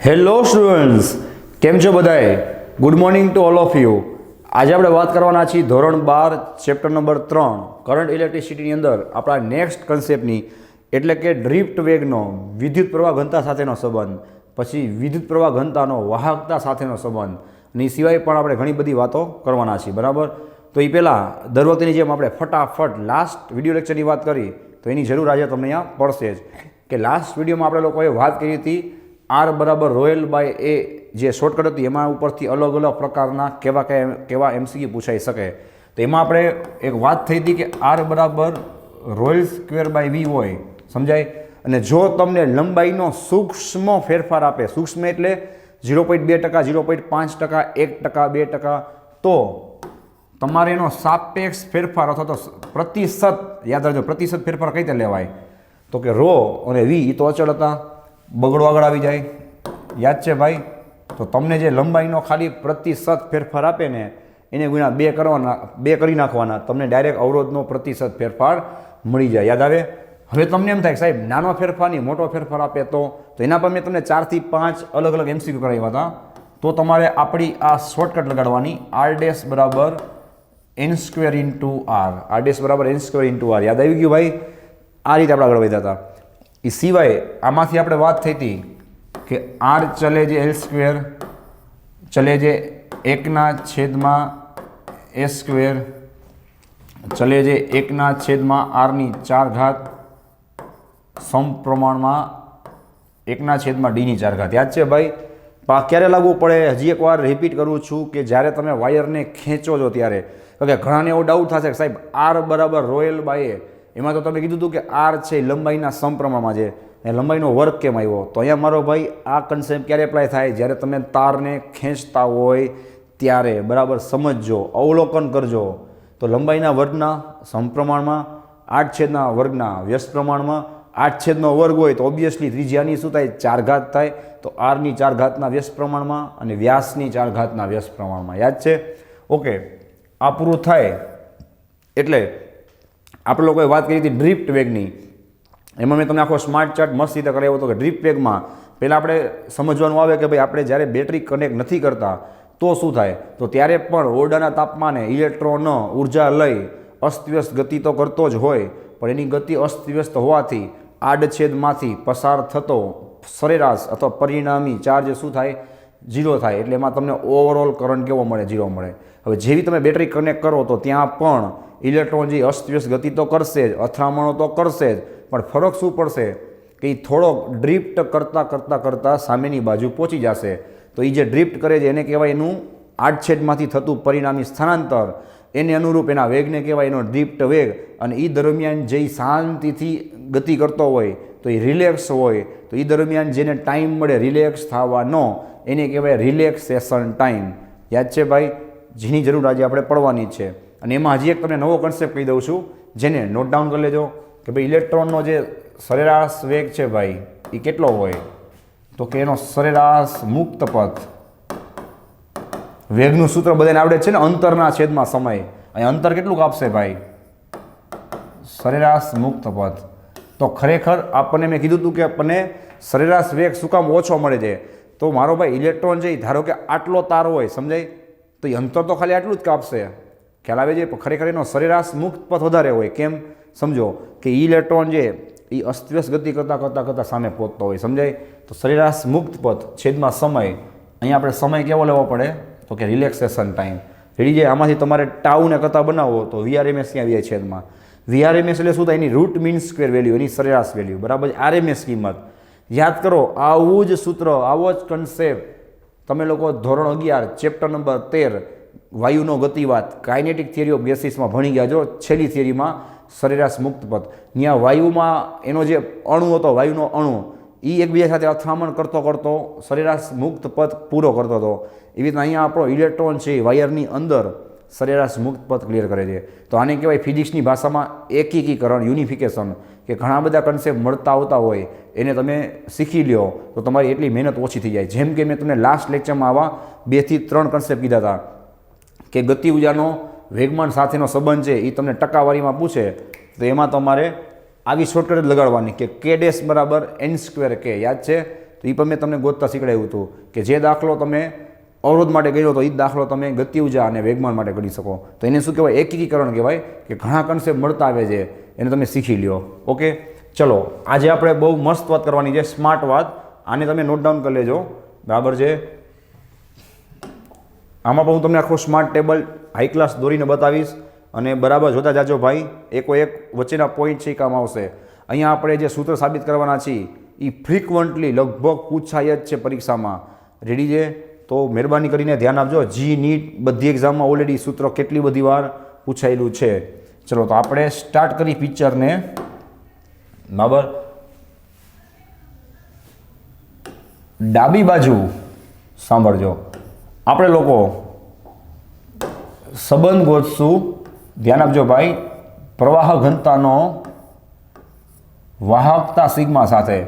Hello students, કેમ છો બધાએ? Good morning to all of you. આજે આપણે વાત કરવાના છીએ ધોરણ 12 ચેપ્ટર નંબર 3 કરંટ ઇલેક્ટ્રિસિટીની અંદર આપણા નેક્સ્ટ કન્સેપ્ટની એટલે કે ડ્રિફ્ટ વેગનો વિદ્યુત પ્રવાહ ઘનતા સાથેનો સંબંધ, પછી વિદ્યુત પ્રવાહ ઘનતાનો વાહકતા સાથેનો સંબંધ અને એ સિવાય પણ આપણે ઘણી બધી વાતો કરવાના છીએ. બરાબર? તો એ પહેલાં દર વખતની જેમ આપણે ફટાફટ લાસ્ટ વિડીયો લેક્ચરની વાત કરી તો એની જરૂર આજે તમને અહીંયા પડશે જ કે લાસ્ટ વિડીયોમાં આપણે લોકોએ વાત કરી હતી આર બરાબર રોયલ બાય એ જે શોર્ટકટ હતી એમાં ઉપરથી અલગ અલગ પ્રકારના કેવા એમસીક્યુ પૂછાઈ શકે. તો એમાં આપણે એક વાત થઈ હતી કે આર બરાબર રોયલ સ્ક્વેર બાય વી હોય, સમજાય? અને જો તમને લંબાઈનો સૂક્ષ્મ ફેરફાર આપે, સૂક્ષ્મ એટલે 0.2%, 0.5%, 1%, 2%, તો તમારે એનો સાપેક્ષ ફેરફાર અથવા તો પ્રતિશત, યાદ રાખજો પ્રતિશત ફેરફાર કઈ રીતે લેવાય, તો કે રો અને વી એ તો અચળ હતા, બગડો આગળ આવી જાય, યાદ છે ભાઈ? તો તમને જે લંબાઈનો ખાલી પ્રતિશત ફેરફાર આપે ને એને ગુણ્યા 2 કરવાના, 2 કરી નાખવાના, તમને ડાયરેક્ટ અવરોધનો પ્રતિશત ફેરફાર મળી જાય. યાદ આવે? હવે તમને એમ થાય કે સાહેબ નાનો ફેરફાર નહીં મોટો ફેરફાર આપે તો એના પર મેં તમને 4 થી 5 અલગ અલગ એમસીક્યુ કરાવ્યા હતા. તો તમારે આપણી આ શોર્ટકટ લગાડવાની, આર ડેશ બરાબર N square into R, R dash બરાબર એન સ્ક્વેર ઇન્ટુ આર. યાદ આવી ગયું ભાઈ? આ રીતે આપણે આગળ વધ્યા હતા. એ સિવાય આમાંથી આપણે વાત થઈ હતી કે આર ચલે જે એલ સ્ક્વેર ચલે જે 1/એ સ્ક્વેર ચલે જે 1/r⁴ સમપ્રમાણમાં 1/d⁴. યાદ છે ભાઈ? ક્યારે લાગુ પડે? હજી એકવાર રિપીટ કરું છું કે જ્યારે તમે વાયરને ખેંચો છો ત્યારે, કે ઘણાને એવો ડાઉટ થશે કે સાહેબ આર બરાબર રોયલ બાય એ, એમાં તો તમે કીધું હતું કે આર છે લંબાઈના સમપ્રમાણમાં છે, એ લંબાઈનો વર્ગ કેમ આવ્યો? તો અહીંયા મારો ભાઈ આ કન્સેપ્ટ ક્યારે એપ્લાય થાય? જ્યારે તમે તારને ખેંચતા હોય ત્યારે. બરાબર સમજજો, અવલોકન કરજો. તો લંબાઈના વર્ગના સમપ્રમાણમાં, 8/વર્ગના વ્યસ્ત પ્રમાણમાં, 8/વર્ગ હોય તો ઓબ્વિયસલી ત્રિજ્યાની શું થાય? 4 ઘાત થાય. તો આરની 4 ઘાતના વ્યસ્ત પ્રમાણમાં અને વ્યાસની 4 ઘાતના વ્યસ્ત પ્રમાણમાં. યાદ છે? ઓકે, આ પૂરું થાય એટલે આપણે લોકોએ વાત કરી હતી ડ્રિફ્ટ વેગની. એમાં મેં તમને આખો સ્માર્ટ ચાર્ટ મસ્ત રીતે કરાવ્યો હતો કે ડ્રિફ્ટ વેગમાં પહેલાં આપણે સમજવાનું આવે કે ભાઈ આપણે જ્યારે બેટરી કનેક્ટ નથી કરતા તો શું થાય? તો ત્યારે પણ ઓરડાના તાપમાને ઇલેક્ટ્રોન ઉર્જા લઈ અસ્તવ્યસ્ત ગતિ તો કરતો જ હોય, પણ એની ગતિ અસ્તવ્યસ્ત હોવાથી આડછેદમાંથી પસાર થતો સરેરાશ અથવા પરિણામી ચાર્જ શું થાય? 0 થાય. એટલે એમાં તમને ઓવરઓલ કરંટ કેવો મળે? 0 મળે. હવે જેવી તમે બેટરી કનેક્ટ કરો તો ત્યાં પણ ઇલેક્ટ્રોન જે અસ્તવ્યસ્ત ગતિ તો કરશે જ, અથડામણો તો કરશે જ, પણ ફરક શું પડશે કે એ થોડોક ડ્રિફ્ટ કરતાં સામેની બાજુ પહોંચી જશે. તો એ જે ડ્રિફ્ટ કરે છે એને કહેવાય એનું આડછેદમાંથી થતું પરિણામી સ્થાનાંતર, એને અનુરૂપ એના વેગને કહેવાય એનો ડ્રિફ્ટ વેગ. અને એ દરમિયાન જે શાંતિથી ગતિ કરતો હોય તો એ રિલેક્સ હોય, તો એ દરમિયાન જેને ટાઈમ મળે રિલેક્સ થવાનો એને કહેવાય રિલેક્સેશન ટાઈમ. યાદ છે ભાઈ? જેની જરૂર આજે આપણે પડવાની જ છે. અને એમાં હજી એક તમને નવો કન્સેપ્ટ કહી દઉં છું, જેને નોટ ડાઉન કરી લેજો કે ભાઈ ઇલેક્ટ્રોનનો જે સરેરાશ વેગ છે ભાઈ એ કેટલો હોય? તો કે એનો સરેરાશ મુક્ત પથ. વેગનું સૂત્ર બધાને આવડે છે ને, અંતરના છેદમાં સમય. અહીં અંતર કેટલું કાપશે ભાઈ? સરેરાશ મુક્ત પથ. તો ખરેખર આપણને મેં કીધું હતું કે આપણને સરેરાશ વેગ શું કામ ઓછો મળે છે? તો મારો ભાઈ ઇલેક્ટ્રોન છે ધારો કે આટલો તાર હોય, સમજાય? તો એ અંતર તો ખાલી આટલું જ કાપશે, ખ્યાલ આવે છે? ખરેખર એનો સરેરાશ મુક્ત પથ વધારે હોય. કેમ? સમજો કે ઇલેક્ટ્રોન જે એ અસ્તવ્યસ્ત ગતિ કરતાં સામે પહોંચતો હોય, સમજાય? તો સરેરાશ મુક્ત પથ છેદમાં સમય. અહીંયા આપણે સમય કેવો લેવો પડે? તો કે રિલેક્સેશન ટાઈમ. રેડી જાય? આમાંથી તમારે ટાઉને કરતાં બનાવો તો વીઆરએમએસ ક્યાં આવી જાય છેદમાં? વીઆરએમએસ એટલે શું થાય? એની રૂટ મીન સ્ક્વેર વેલ્યુ, એની સરેરાશ વેલ્યુ. બરાબર? આરએમએસ કિંમત. યાદ કરો, આવું જ સૂત્ર, આવો જ કન્સેપ્ટ તમે લોકો ધોરણ 11 ચેપ્ટર નંબર 13 વાયુનો ગતિવાદ કાઇનેટિક થિયરી ઓફ ગેસીસમાં ભણી ગયા છો. છેલ્લી થિયરીમાં સરેરાશ મુક્ત પથ, ત્યાં વાયુમાં એનો જે અણુ હતો, વાયુનો અણુ એ એકબીજા સાથે અથડામણ કરતો સરેરાશ મુક્ત પથ પૂરો કરતો હતો. એવી રીતના અહીંયા આપણો ઇલેક્ટ્રોન છે વાયરની અંદર સરેરાશ મુક્ત પથ ક્લિયર કરે છે. તો આને કહેવાય ફિઝિક્સની ભાષામાં એકીકરણ, યુનિફિકેશન. કે ઘણા બધા કન્સેપ્ટ મળતા આવતા હોય એને તમે શીખી લ્યો તો તમારી એટલી મહેનત ઓછી થઈ જાય. જેમ કે મેં તમને લાસ્ટ લેક્ચરમાં આવા 2 થી 3 કન્સેપ્ટ કીધા હતા કે ગતિ ઉર્જાનો વેગમાન સાથેનો સંબંધ છે એ તમને ટકાવારીમાં પૂછે તો એમાં તમારે આવી શોર્ટકટ લગાડવાની કે k ડેશ બરાબર n સ્ક્વેર k. યાદ છે? તો એ પણ મેં તમને ગોતતા શીખવાડ્યું હતું કે જે દાખલો તમે અવરોધ માટે કર્યો તો એ જ દાખલો તમે ગતિ ઉર્જા અને વેગમાન માટે કરી શકો. તો એને શું કહેવાય? એકીકરણ કહેવાય કે ઘણા કન્સેપ્ટ મળતા આવે છે એને તમે શીખી લ્યો. ઓકે, ચલો આજે આપણે બહુ મસ્ત વાત કરવાની છે, સ્માર્ટ વાત. આને તમે નોટ ડાઉન કરી લેજો, બરાબર છે. આમાં પણ હું તમને આખું સ્માર્ટ ટેબલ હાઈ ક્લાસ દોરીને બતાવીશ અને બરાબર જોતા જાજો ભાઈ. એકો એક વચ્ચેના પોઈન્ટ છે એ કામ આવશે. અહીંયા આપણે જે સૂત્ર સાબિત કરવાના છીએ એ ફ્રિકવન્ટલી લગભગ પૂછાય જ છે પરીક્ષામાં. રેડી છે? તો મહેરબાની કરીને ધ્યાન આપજો. જી નીટ બધી એક્ઝામમાં ઓલરેડી સૂત્ર કેટલી બધી વાર પૂછાયેલું છે. ચલો તો આપણે સ્ટાર્ટ કરી પિક્ચરને, બરાબર. ડાબી બાજુ સાંભળજો, આપણે લોકો સંબંધ ગોતશું. ધ્યાન આપજો ભાઈ. પ્રવાહ ઘનતાનો વાહકતા સિગ્મા સાથે.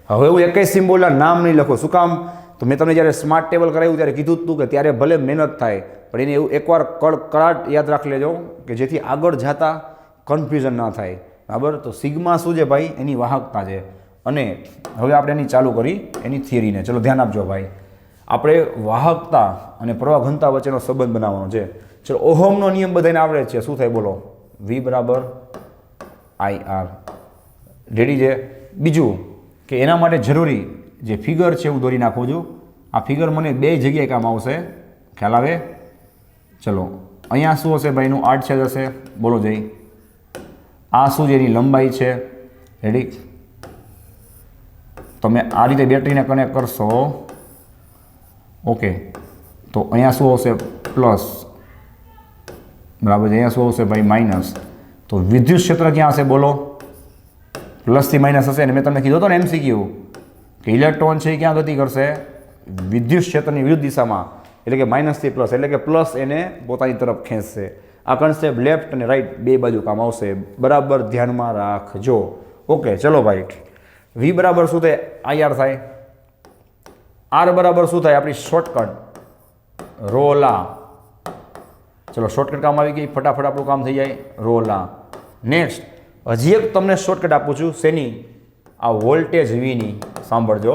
હવે હું એક જ સિમ્બોલના નામ નહીં લખું. શું કામ? તો મેં તમને જ્યારે સ્માર્ટ ટેબલ કરાવ્યું ત્યારે કીધું હતું કે ત્યારે ભલે મહેનત થાય પણ એને એવું એકવાર કડકડાટ યાદ રાખી લેજો કે જેથી આગળ જતા કન્ફ્યુઝન ના થાય, બરાબર. તો સિગ્મા શું છે ભાઈ? એની વાહકતા છે. અને હવે આપણે એની ચાલુ કરી એની થિયરીને. ચલો ધ્યાન આપજો ભાઈ. આપણે વાહકતા અને પ્રવાહ ઘનતા વચ્ચેનો સંબંધ બનાવવાનો છે. ચલો ઓહમનો નિયમ બધાને આવડે છે. શું થાય બોલો? V બરાબર IR. રેડી છે? બીજું કે એના માટે જરૂરી જે ફિગર છે હું દોરી નાખું છું. આ ફિગર મને બે જગ્યાએ કામ આવશે, ખ્યાલ આવે? ચલો અહીંયા શું હશે ભાઈ? એનું આડછેદ હશે. બોલો જઈ. આ શું છે? એની લંબાઈ છે. રેડી? તમે આ રીતે બેટરીને કનેક્ટ કરશો, ઓકે, તો અહીંયા શું આવશે? પ્લસ, બરાબર. અહીંયા શું આવશે ભાઈ? માઇનસ. તો વિદ્યુત ક્ષેત્ર ક્યાં હશે બોલો? પ્લસથી માઇનસ હશે. અને મેં તમને કીધું હતો ને MCQ કે ઇલેક્ટ્રોન છે એ ક્યાં ગતિ કરશે? વિદ્યુત ક્ષેત્રની વિરુદ્ધ દિશામાં, એટલે કે માઇનસથી પ્લસ, એટલે કે પ્લસ એને પોતાની તરફ ખેંચશે. આ કન્સેપ્ટ લેફ્ટ અને રાઈટ બે બાજુ કામ આવશે, બરાબર ધ્યાનમાં રાખજો. ઓકે, ચલો ભાઈ. V બરાબર શું થાય? IR થાય. R બરાબર શું થાય? આપણી શોર્ટકટ રોલા. ચલો શોર્ટકટ કામ આવી ગઈ, ફટાફટ આપણું કામ થઈ જાય. રોલા. નેક્સ્ટ હજી એક તમને શોર્ટકટ આપું છું. શેની? આ વોલ્ટેજ Vની. સાંભળજો,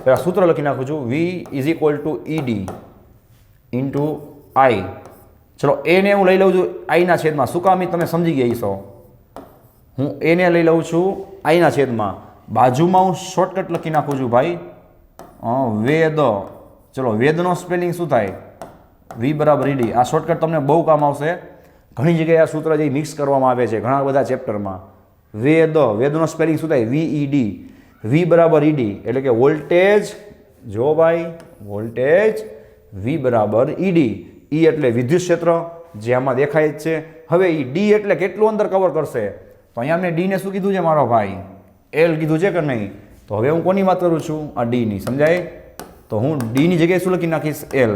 પહેલાં સૂત્ર લખી નાખું છું. V is equal two ED into I. ચલો એને હું લઈ લઉં છું આઈના છેદમાં. શું કામ? તમે સમજી ગયા છો. હું એને લઈ લઉં છું આઈના છેદમાં. બાજુમાં હું શોર્ટકટ લખી નાખું છું ભાઈ, વેદ. ચલો વેદનો સ્પેલિંગ શું થાય? V બરાબર ED. આ શોર્ટકટ તમને બહુ કામ આવશે. ઘણી જગ્યાએ આ સૂત્ર જે મિક્સ કરવામાં આવે છે ઘણા બધા ચેપ્ટરમાં. વેદ, વેદનો સ્પેલિંગ શું થાય? VED. V બરાબર ED એટલે કે વોલ્ટેજ. જો ભાઈ વોલ્ટેજ V બરાબર ED. E એટલે વિદ્યુત ક્ષેત્ર જે આમાં દેખાય જ છે. હવે એ D એટલે કેટલું અંદર કવર કરશે? તો અહીંયા મેં D ને શું કીધું છે મારો ભાઈ? L કીધું છે કે નહીં? તો હવે હું કોની વાત કરું છું? આ D ની. સમજાય? તો હું D ની જગ્યાએ શું લખી નાખીશ? L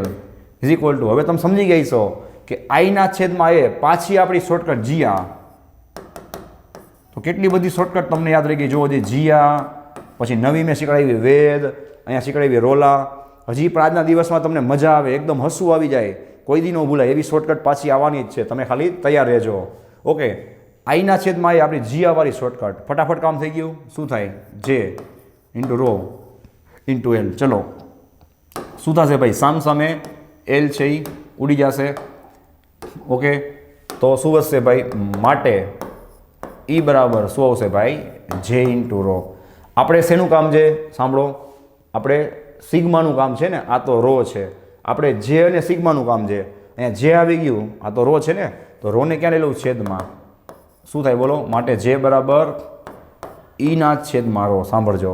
is equal two. હવે તમે સમજી ગયા છો કે આઈના છેદમાં એ પાછી આપણી શોર્ટકટ જીયા. તો કેટલી બધી શોર્ટકટ તમને યાદ રહી ગઈ. જો જે જીયા, પછી નવી મેં શીખવાડી વેદ, અહીંયા શીખવાડી રોલા. હજી પણ આજના દિવસમાં તમને મજા આવે, એકદમ હસવું આવી જાય, કોઈ દી ન ભૂલાય એવી શોર્ટકટ પાછી આવવાની જ છે. તમે ખાલી તૈયાર રહેજો. ઓકે, આઈના છેદમાં એ આપણી જીયાવાળી શોર્ટકટ. ફટાફટ કામ થઈ ગયું. શું થાય? જે ઇન્ટુ રો ઇન્ટુ એલ. ચલો શું થશે ભાઈ? સામે એલ છે એ ઉડી જશે. ઓકે, તો શું વધશે ભાઈ? માટે E બરાબર શું આવશે ભાઈ? જે ઇન્ટુ રો. આપણે શેનું કામ છે? સાંભળો, આપણે સિગ્માનું કામ છે ને, આ તો રો છે. આપણે જે અને સિગ્માનું કામ છે. અહીંયા જે આવી ગયું, આ તો રો છે ને, તો રોને ક્યાં લઈ લઉં? છેદમાં. શું થાય બોલો? માટે જે બરાબર ઈના છેદમાં રો. સાંભળજો,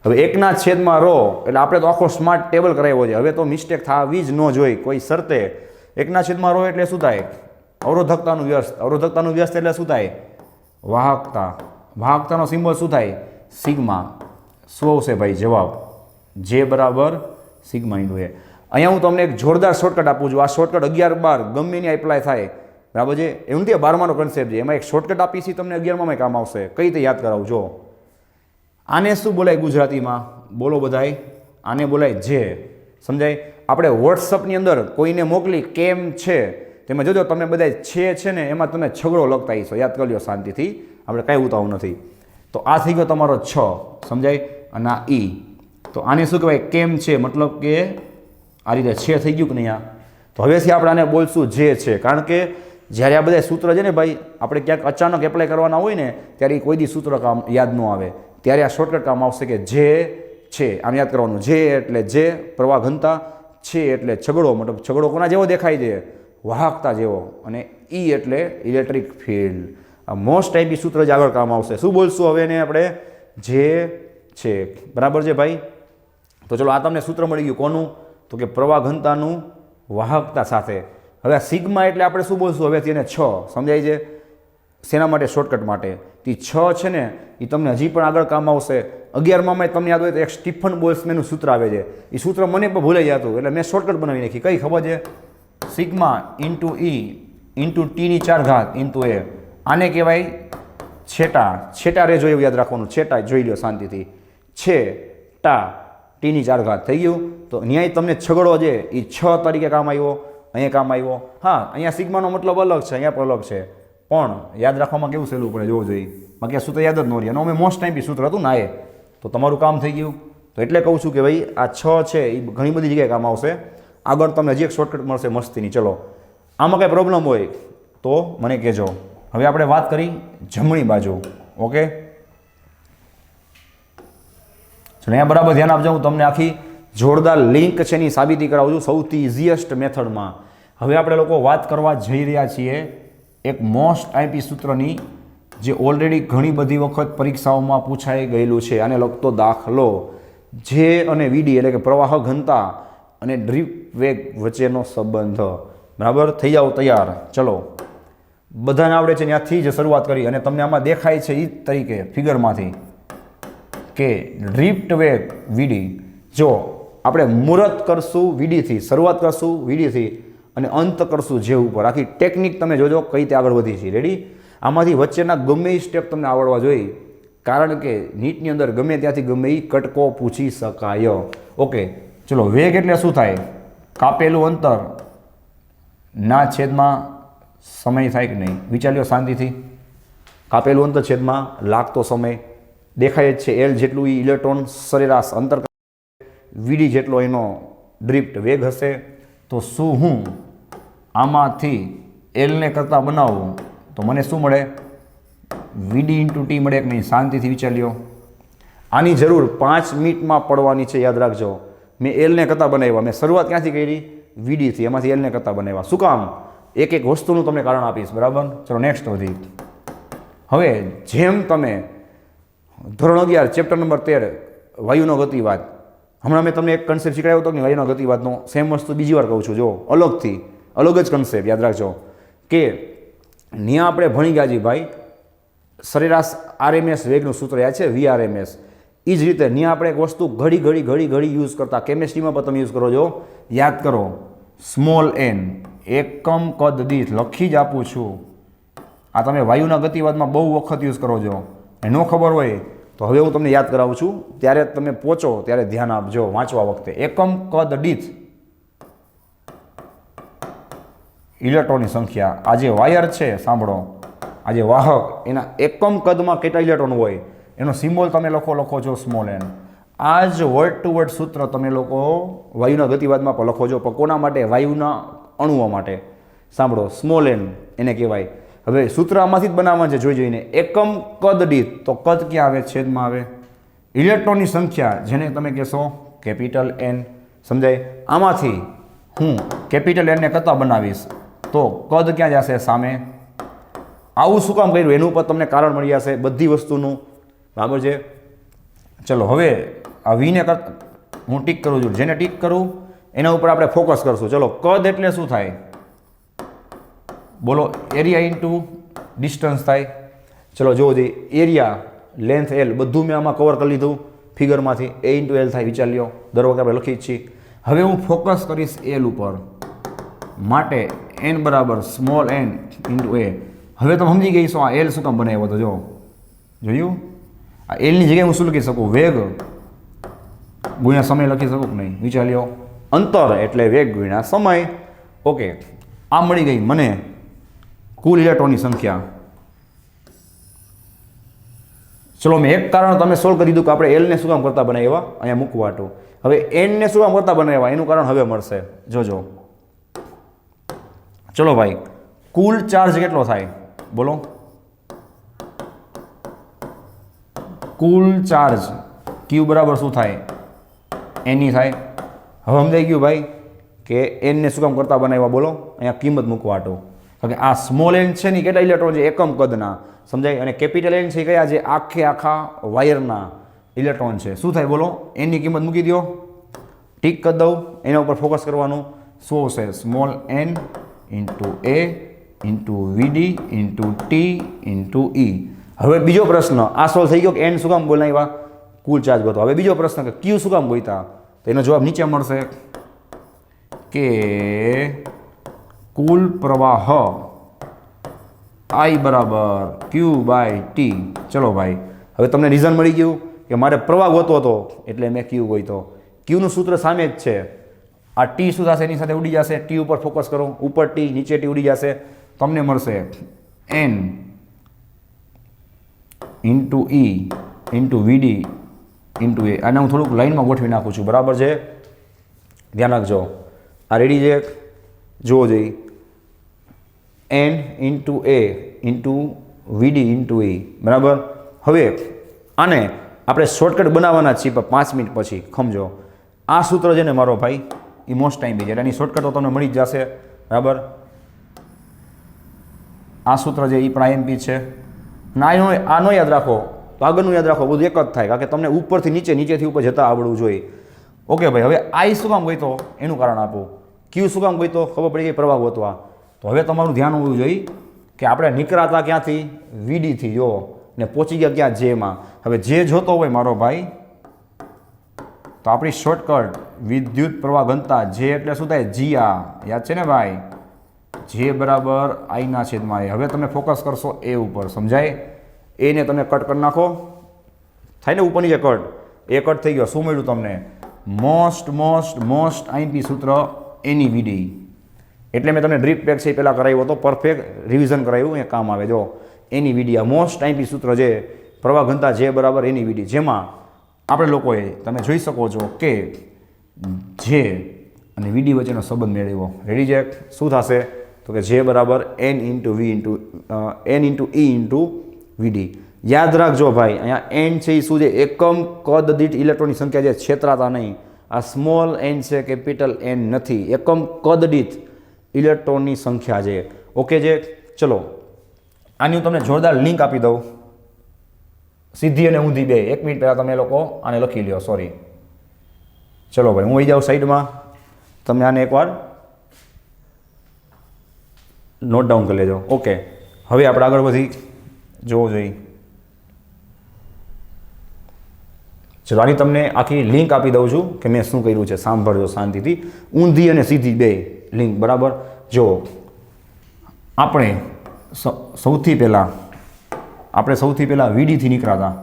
હવે એકના છેદમાં રો એટલે આપણે તો આખો સ્માર્ટ ટેબલ કરાવ્યો છે. હવે તો મિસ્ટેક થવી જ ન જોઈ કોઈ શરતે. એકના છેદમાં રો એટલે શું થાય? અવરોધકતાનું વ્યસ્ત. અવરોધકતાનું વ્યસ્ત એટલે શું થાય? વાહકતા. વાહકતાનો સિમ્બોલ શું થાય? સિગ્મા. શું આવશે ભાઈ જવાબ? જે બરાબર સિગ્મા ઇન્ટુ એ. અહીંયા હું તમને એક જોરદાર શોર્ટકટ આપું છું. આ શોર્ટકટ 11-12 ગમે એની એપ્લાય થાય, બરાબર છે? એવું નથી 12માનો કન્સેપ્ટ છે. એમાં એક શોર્ટકટ આપી છે તમને 11માં કામ આવશે. કઈ રીતે યાદ કરાવજો? આને શું બોલાય ગુજરાતીમાં? બોલો બધાય. આને બોલાય જે. સમજાય? આપણે વોટ્સઅપની અંદર કોઈને મોકલી કેમ છે, તેમાં જોજો તમે બધા છે ને એમાં તમે છગડો લખતા હશો. યાદ કરી લો શાંતિથી, આપણે કાંઈ ઉતાવળ નથી. તો આ થઈ ગયો તમારો 6. સમજાય? અને આ E. તો આને શું કહેવાય? કેમ છે, મતલબ કે આ રીતે છે થઈ ગયું કે નહીં? આ તો હવેથી આપણે આને બોલશું જે છે, કારણ કે જ્યારે આ બધા સૂત્ર છે ને ભાઈ, આપણે ક્યાંક અચાનક એપ્લાય કરવાના હોય ને ત્યારે એ કોઈ દી સૂત્ર કામ યાદ ન આવે, ત્યારે આ શોર્ટકટ કામ આવશે કે જે છે. આમ યાદ કરવાનું, જે એટલે જે પ્રવાહ ઘનતા, છે એટલે છગડો, મતલબ છગડો કોના જેવો દેખાય છે? વાહકતા જેવો, અને ઈ એટલે ઇલેક્ટ્રિક ફિલ્ડ. આ મોસ્ટ ટાઈપી સૂત્ર જ આગળ કામ આવશે. શું બોલશું હવે એને આપણે? જે છે. બરાબર છે ભાઈ? તો ચલો, આ તમને સૂત્ર મળી ગયું. કોનું? તો કે પ્રવાહ ઘનતાનું વાહકતા સાથે. હવે આ સિગ્મા એટલે આપણે શું બોલશું હવેથી? એને 6. સમજાય છે? શેના માટે? શોર્ટકટ માટે. તે 6 છે ને એ તમને હજી પણ આગળ કામ આવશે. 11માં તમને યાદ હોય તો એક સ્ટીફન બોલ્ટ્ઝમેનનું સૂત્ર આવે છે. એ સૂત્ર મને પણ ભૂલાઈ જતું, એટલે મેં શોર્ટકટ બનાવી નાખી. કઈ ખબર છે? સિગ્મા ઇન્ટુ ઈ ઇન્ટુ ટીની 4 ઘાત ઇન્ટુ એ. આને કહેવાય છેટા. છેટા રે જોઈએ, યાદ રાખવાનું. છેટા જોઈ લો શાંતિથી. છેટા ટીની 4 ઘાત થઈ ગયું. તો ન્યાય તમને છગડો છે એ 6 તરીકે કામ આવ્યો, અહીંયા કામ આવ્યો. હા, અહીંયા સિગ્માનો મતલબ અલગ છે, અહીંયા પણ અલગ છે, પણ યાદ રાખવામાં કેવું સહેલું પડે જોવું જોઈએ. બાકી આ સૂત્ર યાદ જ ન રહે. અને અમે મોસ્ટ ટાઈમ સૂત્ર હતું ના, એ તો તમારું કામ થઈ ગયું. તો એટલે કહું છું કે ભાઈ આ 6 છે એ ઘણી બધી જગ્યાએ કામ આવશે. આગળ તમને હજી એક શોર્ટકટ મળશે મસ્તીની. ચલો, આમાં કંઈ પ્રોબ્લેમ હોય તો મને કહેજો. હવે આપણે વાત કરી જમણી બાજુ. ઓકે, ચલો અહીંયા બરાબર ધ્યાન આપજો. હું તમને આખી જોરદાર લિંક છે એની સાબિતી કરાવું છું સૌથી ઇઝીએસ્ટ મેથડમાં. હવે આપણે લોકો વાત કરવા જઈ રહ્યા છીએ એક મોસ્ટ આઈપી સૂત્રની, જે ઓલરેડી ઘણી બધી વખત પરીક્ષાઓમાં પૂછાઈ ગયેલું છે. આને લગતો દાખલો, જે અને વીડી એટલે કે પ્રવાહ ઘનતા અને ડ્રીપ વેગ વચ્ચેનો સંબંધ. બરાબર? થઈ જાઓ તૈયાર. ચલો, બધાને આવડે છે ત્યાંથી જ શરૂઆત કરી. અને તમને આમાં દેખાય છે એ જ તરીકે ફિગરમાંથી કે ડ્રિફ્ટ વેગ વીડી. જો આપણે મુહૂર્ત કરશું વીડીથી, શરૂઆત કરશું વીડીથી અને અંત કરશું જે ઉપર. આખી ટેકનિક તમે જોજો કઈ રીતે આગળ વધી છે. રેડી? આમાંથી વચ્ચેના ગમે એ સ્ટેપ તમને આવડવા જોઈએ, કારણ કે નીટની અંદર ગમે ત્યાંથી ગમે એ કટકો પૂછી શકાય. ઓકે, ચલો, વેગ એટલે શું થાય? કાપેલું અંતર ના છેદમાં સમય થાય કે નહીં? વિચાર લો શાંતિથી. કાપેલું અંતર છેદમાં લાગતો સમય દેખાય જ છે. એલ જેટલું એ ઇલેક્ટ્રોન સરેરાશ અંતર, વીડી જેટલો એનો ડ્રિફ્ટ વેગ હશે. તો શું હું આમાંથી એલને કરતાં બનાવું તો મને શું મળે? વીડી ઇન્ટુ ટી મળે કે નહીં? શાંતિથી વિચાર લ્યો. આની જરૂર 5 મિનિટમાં પડવાની છે, યાદ રાખજો. મેં એલને કરતાં બનાવ્યા. મેં શરૂઆત ક્યાંથી કરી? વીડીથી. એમાંથી એલને કરતાં બનાવ્યા. શું કામ? એક એક વસ્તુનું તમને કારણ આપીશ. બરાબર? ચલો, નેક્સ્ટ વધી. હવે જેમ તમે ધોરણ 11 ચેપ્ટર નંબર 13 વાયુનો ગતિવાદ, હમણાં મેં તમને એક કન્સેપ્ટ શીખવાડ્યો હતો કે વાયુનો ગતિવાદનો, સેમ વસ્તુ બીજી વાર કહું છું. જો અલગથી, અલગ જ કન્સેપ્ટ યાદ રાખજો કે ત્યાં આપણે ભણી ગયા છીએ ભાઈ સરેરાશ આરએમએસ વેગનું સૂત્ર યાદ છે, વીઆરએમએસ. એ જ રીતે ત્યાં આપણે એક વસ્તુ ઘડી યુઝ કરતા. કેમેસ્ટ્રીમાં પણ તમે યુઝ કરો છો, યાદ કરો. સ્મોલ એન, એકમ કદ દીઠ લખી જ આપું છું. આ તમે વાયુના ગતિવાદમાં બહુ વખત યુઝ કરો છો. ન ખબર હોય તો હવે હું તમને યાદ કરાવું છું, ત્યારે તમે પહોંચો ત્યારે ધ્યાન આપજો વાંચવા વખતે. એકમ કદ દીઠ ઇલેક્ટ્રોનની સંખ્યા. આ જે વાયર છે, સાંભળો, આ જે વાહક, એના એકમ કદમાં કેટલા ઇલેક્ટ્રોન હોય એનો સિમ્બોલ તમે લખો છો સ્મોલ એન. આ જ વર્ડ ટુ વર્ડ સૂત્ર તમે લોકો વાયુના ગતિવાદમાં પણ લખો છો, પણ કોના માટે? વાયુના અણુઓ માટે. સાંભળો, સ્મોલ એન એને કહેવાય. હવે સૂત્ર આમાંથી જ બનાવવાનું છે, જોઈને. એકમ કદ દીઠ, તો કદ ક્યાં આવે? છેદમાં આવે. ઇલેક્ટ્રોનની સંખ્યા, જેને તમે કહેશો કેપિટલ એન. સમજાય? આમાંથી હું કેપિટલ એનને કરતાં બનાવીશ તો કદ ક્યાં જશે? સામે. આવું શું કામ કર્યું એનું ઉપર તમને કારણ મળી જશે બધી વસ્તુનું. બરાબર છે? ચલો, હવે આ વીને હું ટીક કરું છું. જેને ટીક કરું એના ઉપર આપણે ફોકસ કરશું. ચલો, કદ એટલે શું થાય? બોલો. એરિયા ઇન્ટુ ડિસ્ટન્સ થાય. ચલો જોવો જોઈએ. એરિયા, લેન્થ એલ બધું મેં આમાં કવર કરી લીધું ફિગરમાંથી. એ ઇન્ટુ એલ થાય. વિચાર લ્યો, દર વખતે આપણે લખી જ છીએ. હવે હું ફોકસ કરીશ એલ ઉપર, માટે એન બરાબર સ્મોલ એન ઇન્ટુ એ. હવે તમે સમજી ગઈ છો આ એલ શું કામ બનાવ્યો હતો? જો જોયું? આ એલની જગ્યાએ હું શું લખી શકું? વેગ ગુણ્યા સમય લખી શકું કે નહીં? વિચાર લ્યો. અંતર એટલે વેગ ગુણ્યા સમય. ઓકે, આ મળી ગઈ મને કુલ ઇલેક્ટ્રોનની સંખ્યા. ચલો મેં એક કારણ તમે સોલ્વ કરી દીધું કે આપણે એલને શું કામ કરતા બનાવ્યા અહીંયા મૂકવા હતું. હવે એનને શું કામ કરતા બનાવ્યા એનું કારણ હવે મળશે. જોજો ચલો ભાઈ, કુલ ચાર્જ કેટલો થાય બોલો? કુલ ચાર્જ ક્યુ બરાબર શું થાય? એની થાય. હવે સમજાઈ ગયું ભાઈ કે એનને શું કામ કરતા બનાવ્યા બોલો? અહીંયા કિંમત મૂકવા હતું. કારણ કે આ સ્મોલ એન છે ને કેટલા ઇલેક્ટ્રોન છે? એકમ કદના, સમજાય? અને કેપિટલ એન છે કયા? જે આખા વાયરના ઇલેક્ટ્રોન છે. શું થાય બોલો? એનની કિંમત મૂકી દો, ટીક કરી દઉં, એના ઉપર ફોકસ કરવાનું. શું છે? Small N into A into VD into T into ઈ. હવે બીજો પ્રશ્ન આ સોલ્વ થઈ ગયો કે એન શું કામ બોલાવ્યા? કુલ ચાર્જ ગોતો. હવે બીજો પ્રશ્ન કે ક્યુ શું કામ ગોત્યા? તો એનો જવાબ નીચે મળશે કે કુલ પ્રવાહ I બરાબર ક્યુ બાય ટી. ચલો ભાઈ, હવે તમને રીઝન મળી ગયું કે મારે પ્રવાહ ગોતવો હતો એટલે મેં ક્યુ ગોત્યો. ક્યુનું સૂત્ર સામે જ છે. આ ટી શું થશે? એની સાથે ઉડી જશે. ટી ઉપર ફોકસ કરો, ઉપર ટી નીચે ટી ઉડી જશે. તમને મળશે એન ઇન્ટુ ઈ ઇન્ટુ વીડી ઇન્ટુ એ. આને હું થોડુંક લાઈનમાં ગોઠવી નાખું છું, બરાબર છે? ધ્યાન રાખજો. આ રેડી છે? જુઓ જઈ. N into A into VD into એ, બરાબર. હવે આને આપણે શોર્ટકટ બનાવવાના છીએ 5 મિનિટ પછી. સમજો આ સૂત્ર છે ને મારો ભાઈ, એ મોસ્ટ ટાઈમ બી છે. એની શોર્ટકટ તો તમને મળી જ જશે, બરાબર. આ સૂત્ર છે એ પણ આઈએમપી છે. આ નો યાદ રાખો તો આગળનું યાદ રાખો, બધું એક જ થાય. કારણ કે તમને ઉપરથી નીચે, નીચેથી ઉપર જતા આવડવું જોઈએ. ઓકે ભાઈ, હવે આઈ શું કામ ગોઈતો એનું કારણ આપો. ક્યુ શું કામ ગોઈતો? ખબર પડી ગઈ, પ્રવાહ ગોતવા. તો હવે તમારું ધ્યાન હોવું જોઈએ કે આપણે નીકળાતા ક્યાંથી? વીડીથી. જો ને પહોંચી ગયા ક્યાં? જેમાં. હવે જે જોતો હોય મારો ભાઈ તો આપણી શોર્ટકટ વિદ્યુત પ્રવાહ ઘનતા જે એટલે શું થાય? જીઆ. યાદ છે ને ભાઈ? જે બરાબર આઈના છેદમાં એ. હવે તમે ફોકસ કરશો એ ઉપર, સમજાય? એને તમે કટ કરી નાખો, થાય ને ઉપરની જે કટ, એ કટ થઈ ગયો. શું મળ્યું તમને? મોસ્ટ આઈપી સૂત્ર એની વીડી. એટલે મેં તમને ડ્રીપ પેક છે એ પહેલાં કરાવ્યો હતો, પરફેક્ટ રિવિઝન કરાવ્યું, એ કામ આવે. જો એની વીડી, આ મોસ્ટ આઈપી સૂત્ર છે પ્રવાહ ઘનતા જે બરાબર એની વીડી. જેમાં આપણે લોકોએ તમે જોઈ શકો છો કે જે અને વીડી વચ્ચેનો સંબંધ મેળવ્યો. રેડી છે? શું થશે? તો કે જે બરાબર N into V into N into E into VD. યાદ રાખજો ભાઈ, અહીંયા એન છે એ શું છે? એકમ કદ દીઠ ઇલેક્ટ્રોનની સંખ્યા છે, છેતરાતા નહીં. આ સ્મોલ એન છે, કેપિટલ એન નથી. એકમ કદ દીઠ ઇલેક્ટ્રોનની સંખ્યા છે. ઓકે છે? ચલો આની હું તમને જોરદાર લિંક આપી દઉં, સીધી અને ઊંધી બે. 1 મિનિટ પહેલાં તમે લોકો આને લખી લ્યો. સોરી, ચલો ભાઈ હું આવી જાઉં સાઈડમાં. તમે આને એકવાર નોટ ડાઉન કરી લેજો. ઓકે, હવે આપણે આગળ વધી જોવું જોઈએ. ચલો આની તમને આખી લિંક આપી દઉં છું કે મેં શું કર્યું છે. સાંભળજો શાંતિથી, ઊંધી અને સીધી બે લિંક, બરાબર. જો આપણે સૌથી પહેલાં વીડીથી નીકળ્યા હતા,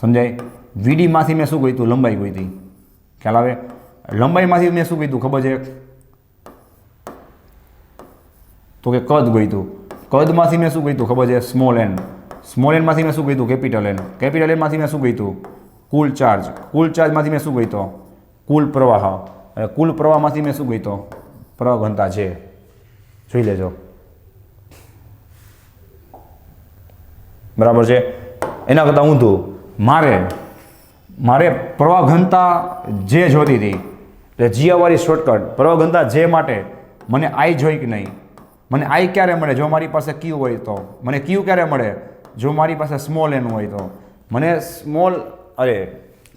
સમજાય? વીડીમાંથી મેં શું ગોઈતું? લંબાઈ ગોઈતી. ખ્યાલ આવે? લંબાઈમાંથી મેં શું ગોઈતું ખબર છે? તો કે કદ ગોઈતું. કદમાંથી મેં શું ગોઈતું ખબર છે? Small N. સ્મોલ એનમાંથી મેં શું ગોઈતું? Capital N. કેપિટલ એનમાંથી મેં શું ગોઈતું? કુલ ચાર્જ. કુલ ચાર્જમાંથી મેં શું ગોઈતો? કુલ પ્રવાહ. અને કુલ પ્રવાહમાંથી મેં શું ગોઈતો? પ્રવાહ ઘનતા છે. જોઈ લેજો, બરાબર છે? એના કરતાં ઊંધું મારે પ્રવાહ ઘનતા જે જોતી હતી, એટલે જીઆવાળી શોર્ટકટ પ્રવાહ ઘનતા જે માટે મને આઈ જોઈ કે નહીં? મને આઈ ક્યારે મળે? જો મારી પાસે ક્યુ હોય તો. મને ક્યુ ક્યારે મળે? જો મારી પાસે સ્મોલ એન હોય તો. મને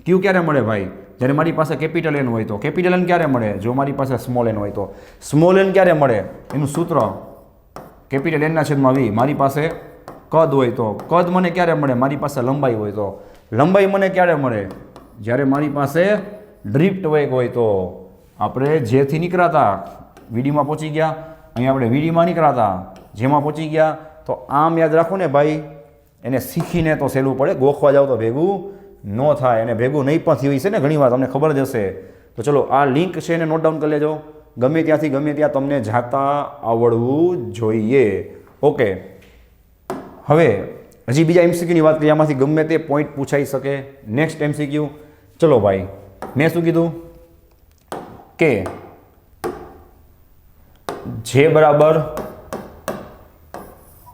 ક્યુ ક્યારે મળે ભાઈ? જ્યારે મારી પાસે કેપિટલ એન હોય તો. કેપિટલ એન ક્યારે મળે? જો મારી પાસે સ્મોલ એન હોય તો. સ્મોલ એન ક્યારે મળે? એનું સૂત્ર કેપિટલ એનના છેદમાં વી. મારી પાસે કદ હોય તો. કદ મને ક્યારે મળે? મારી પાસે લંબાઈ હોય તો. લંબાઈ મને ક્યારે મળે? જ્યારે મારી પાસે ડ્રિફ્ટ વેગ હોય તો. આપણે જેથી નીકળાતા વીડીમાં પહોંચી ગયા, અહીંયા આપણે વીડીમાં નીકળાતા જેમાં પહોંચી ગયા. તો આમ યાદ રાખો ને ભાઈ, એને શીખીને તો સહેલું પડે, ગોખવા જાવ તો ભેગું ન થાય. અને ભેગું નહીં પણ થયું છે ને ઘણીવાર, તમને ખબર જ હશે. તો ચલો આ લિંક છે એને નોટ ડાઉન કરી લેજો. ગમે ત્યાંથી ગમે ત્યાં તમને જાતા આવડવું જોઈએ. ઓકે, હવે હજી બીજા એમસીક્યુની વાત કરીએ, આમાંથી ગમે તે પોઈન્ટ પૂછાઈ શકે. નેક્સ્ટ એમસીક્યુ, ચલો ભાઈ, મેં શું કીધું કે જે બરાબર